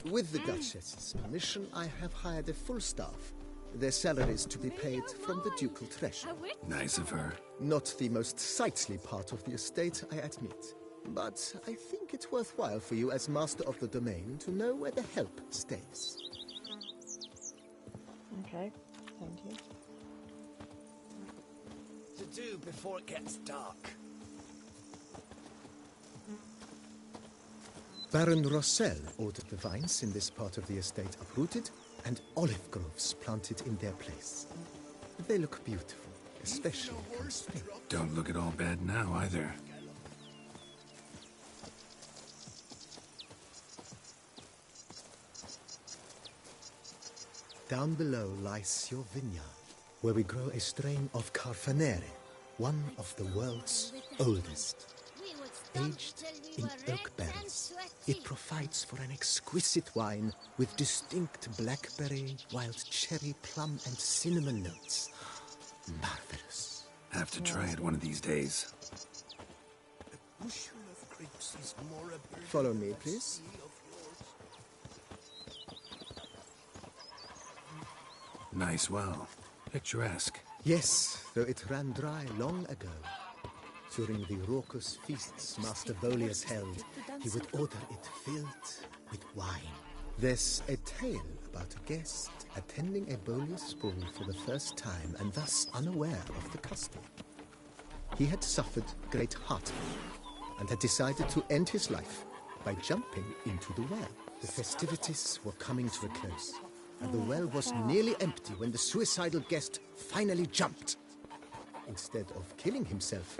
With the Duchess's permission, I have hired a full staff. Their salaries to be paid from the ducal treasure. Nice of her. Not the most sightly part of the estate, I admit. But I think it's worthwhile for you as master of the domain to know where the help stays. Okay, thank you. To do before it gets dark. Baron Rossel ordered the vines in this part of the estate uprooted and olive groves planted in their place. They look beautiful, especially come spring. Don't look at all bad now, either. Down below lies your vineyard, where we grow a strain of Carfanere, one of the world's oldest. Aged in oak berries, it provides for an exquisite wine with distinct blackberry, wild cherry, plum, and cinnamon notes. Marvelous. Have to try it one of these days. Follow me, please. Nice well. Picturesque. Yes, though it ran dry long ago. During the raucous feasts Master Bolius held, he would order it filled with wine. There's a tale about a guest attending a Bolius ball for the first time and thus unaware of the custom. He had suffered great heartache and had decided to end his life by jumping into the well. The festivities were coming to a close, and the well was nearly empty when the suicidal guest finally jumped. Instead of killing himself,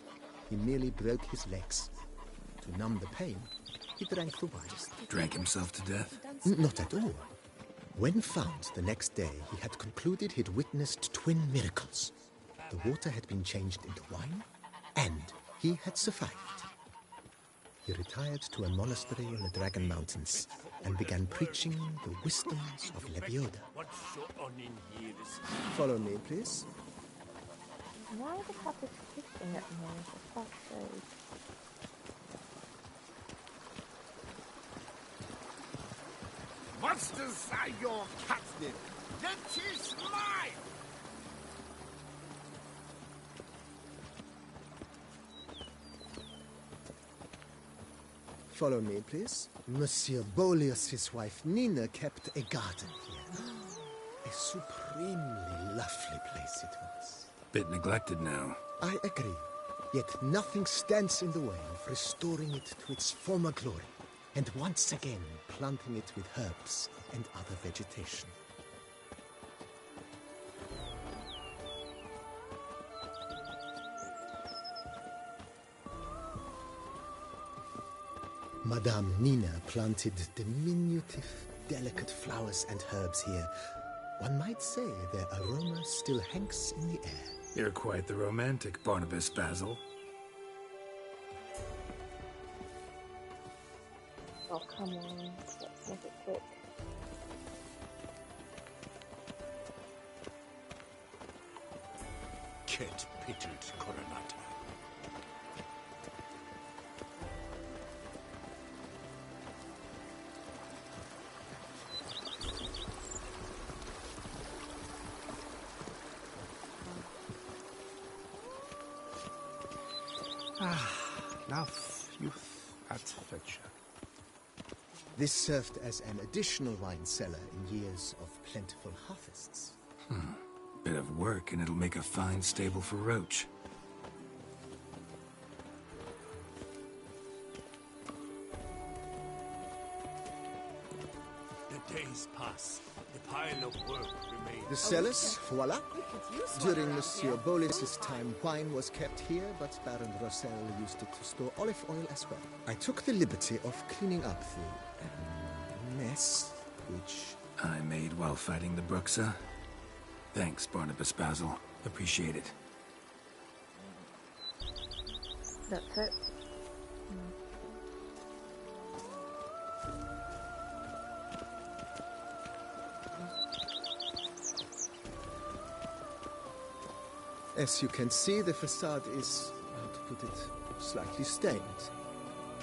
he merely broke his legs. To numb the pain, he drank the wine. Drank himself to death? Not at all. When found the next day, he had concluded he'd witnessed twin miracles. The water had been changed into wine, and he had survived. He retired to a monastery in the Dragon Mountains and began preaching the wisdoms of Lebioda. Follow me, please. Why the cat is hissing at me, for fuck's sake? Monsters are your catnip. That is mine! Follow me, please. Monsieur Bolius' wife Nina kept a garden here. A supremely lovely place it was. Bit neglected now. I agree. Yet nothing stands in the way of restoring it to its former glory, and once again planting it with herbs and other vegetation. Madame Nina planted diminutive, delicate flowers and herbs here. One might say their aroma still hangs in the air. You're quite the romantic, Barnabas Basil. Oh, come on. Let's make it quick. Cat-pitted coronata. Love, youth, adventure. This served as an additional wine cellar in years of plentiful harvests. Bit of work and it'll make a fine stable for Roach. days pass, the pile of work remains. The cellars, voila. During Monsieur Bolis's time, wine was kept here, but Baron Rossel used it to store olive oil as well. I took the liberty of cleaning up the mess, which I made while fighting the Bruxa. Thanks, Barnabas Basil. Appreciate it. That's it. As you can see, the facade is, how to put it, slightly stained.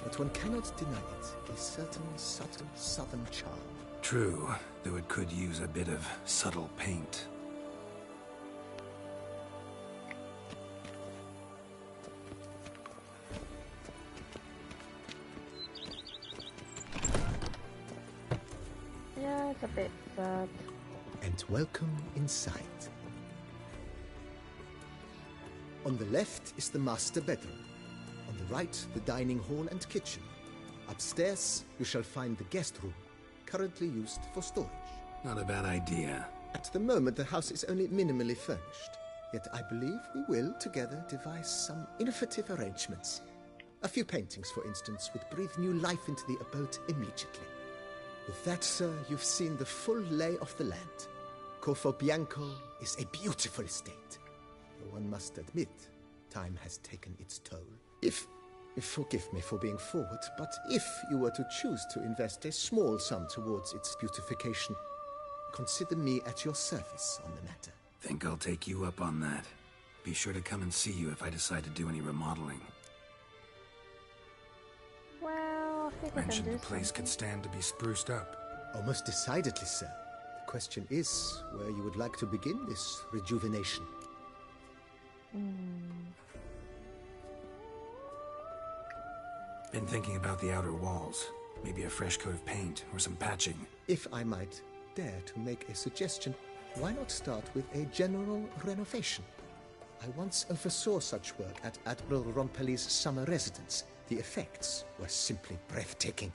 But one cannot deny it, a certain subtle southern charm. True, though it could use a bit of subtle paint. Yeah, it's a bit sad. And welcome inside. On the left is the master bedroom. On the right, the dining hall and kitchen. Upstairs, you shall find the guest room, currently used for storage. Not a bad idea. At the moment, the house is only minimally furnished. Yet I believe we will, together, devise some innovative arrangements. A few paintings, for instance, would breathe new life into the abode immediately. With that, sir, you've seen the full lay of the land. Corfo Bianco is a beautiful estate. Though one must admit, time has taken its toll. Forgive me for being forward, but if you were to choose to invest a small sum towards its beautification, consider me at your service on the matter. Think I'll take you up on that. Be sure to come and see you if I decide to do any remodeling. Well, I think Mentioned I can the do place something. could stand to be spruced up. Oh, most decidedly, sir. The question is where you would like to begin this rejuvenation. Been thinking about the outer walls. Maybe a fresh coat of paint or some patching. If I might dare to make a suggestion, why not start with a general renovation? I once oversaw such work at Admiral Rompelli's summer residence. The effects were simply breathtaking.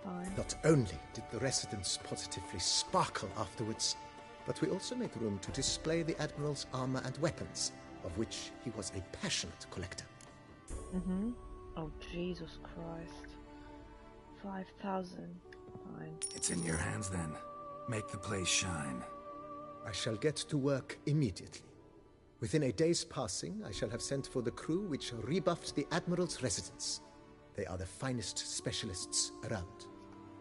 Fine. Not only did the residence positively sparkle afterwards, but we also made room to display the Admiral's armor and weapons, of which he was a passionate collector. Oh, Jesus Christ. 5,000. Fine. It's in your hands then. Make the place shine. I shall get to work immediately. Within a day's passing, I shall have sent for the crew which rebuffed the Admiral's residence. They are the finest specialists around.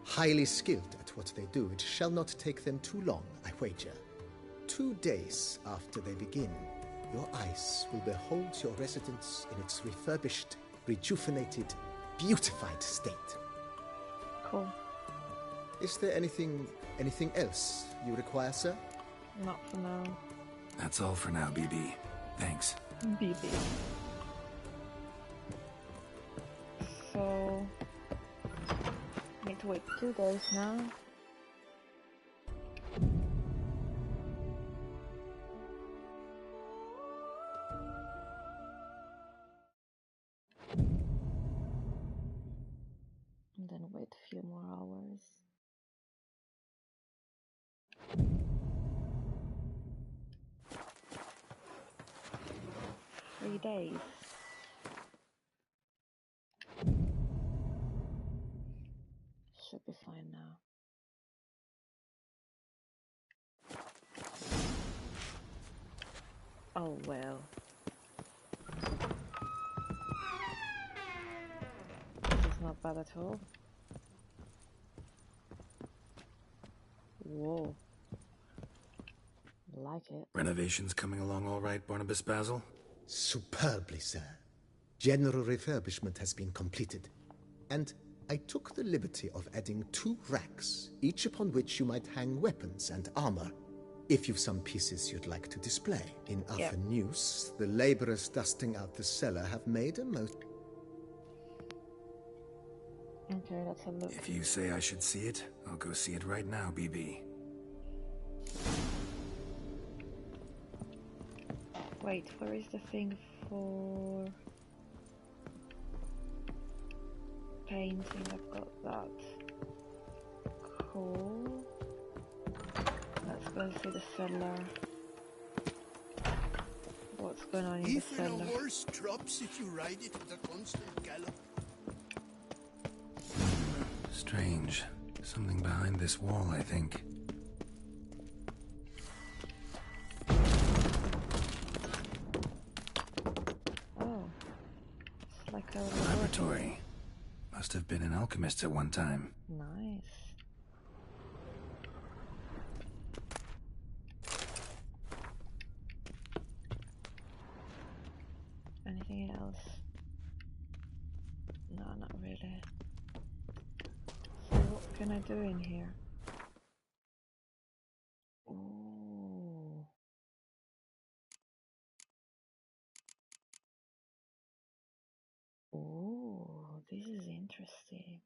Highly skilled at what they do, it shall not take them too long, I wager. 2 days after they begin, your eyes will behold your residence in its refurbished, rejuvenated, beautified state. Cool. Is there anything else you require, sir? Not for now. That's all for now, BB. Thanks. BB. So... need to wait 2 days now. And then wait a few more hours. Three days. Should be fine now. Oh well. It's not bad at all. Whoa. Like it. Renovations coming along all right, Barnabas Basil? Superbly, sir. General refurbishment has been completed, and I took the liberty of adding 2 racks, each upon which you might hang weapons and armor, if you've some pieces you'd like to display. In Yep. News, the laborers dusting out the cellar have made a most... Okay, let's have a look. If you say I should see it, I'll go see it right now, BB. Wait, where is the thing for painting? I've got that. Cool. go see the cellar. What's going on in the Even cellar? a horse drops if you ride it at a constant gallop. Strange. Something behind this wall, I think. Oh. It's like a laboratory. Must have been an alchemist at one time. Nice. Anything else? No, not really. So what can I do in here? Ooh. Ooh, this is interesting.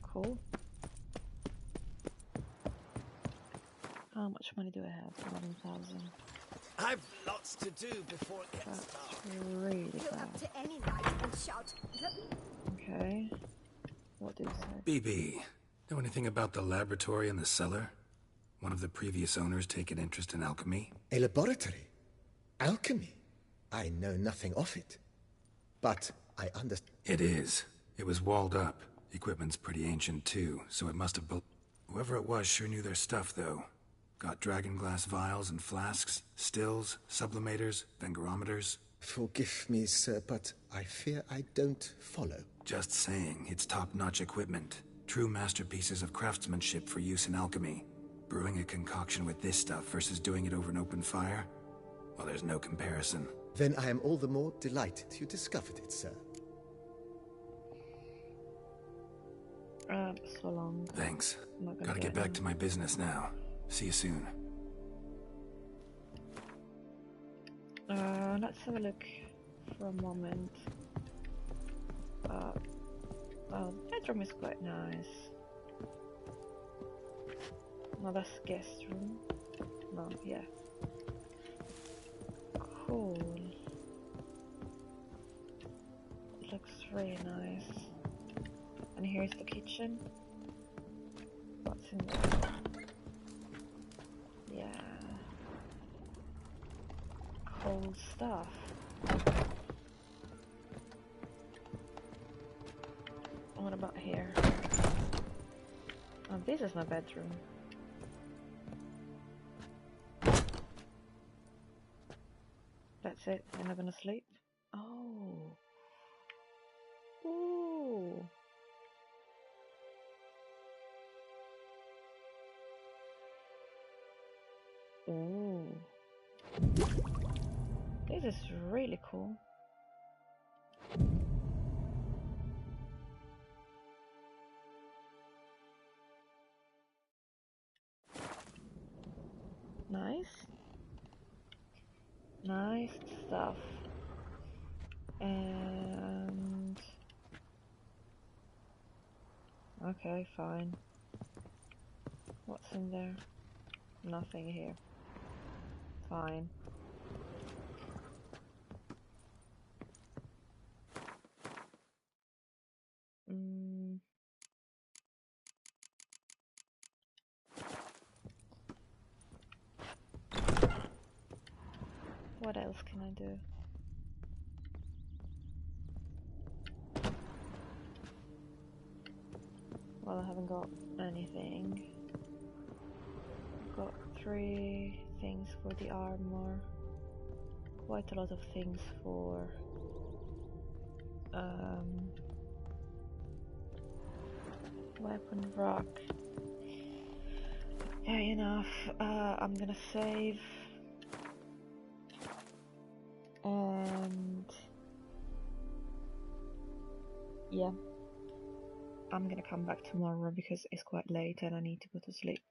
Cool. How much money do I have? 11,000. I've lots to do before it gets That's dark. really Go bad. up to any light and shout. Okay. What do you say? BB, know anything about the laboratory in the cellar? One of the previous owners take an interest in alchemy? A laboratory? Alchemy? I know nothing of it. But I understand. It is. It was walled up. Equipment's pretty ancient too, so it must have whoever it was sure knew their stuff, though. Got dragon glass vials and flasks, stills, sublimators, vengerometers. Forgive me, sir, but I fear I don't follow. Just saying, it's top-notch equipment. True masterpieces of craftsmanship for use in alchemy. Brewing a concoction with this stuff versus doing it over an open fire? Well, there's no comparison. Then I am all the more delighted you discovered it, sir. So long. Thanks. Gotta get back to my business now. See you soon. Let's have a look for a moment. Well, bedroom is quite nice. No, that's guest room. No, yeah. Cool. Looks really nice. And here's the kitchen. What's in there? Yeah. Cool stuff. What about here? Oh, this is my bedroom. That's it. You're not gonna sleep? Oh. Ooh. Ooh. This is really cool. Nice. Nice stuff. And okay, fine. What's in there? Nothing here. Fine. What else can I do? Well, I haven't got anything. I've got 3 things for the armor. Quite a lot of things for weapon rock. Yeah, enough. I'm gonna save. And yeah, I'm gonna come back tomorrow because it's quite late and I need to go to sleep.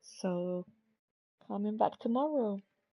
So coming back tomorrow.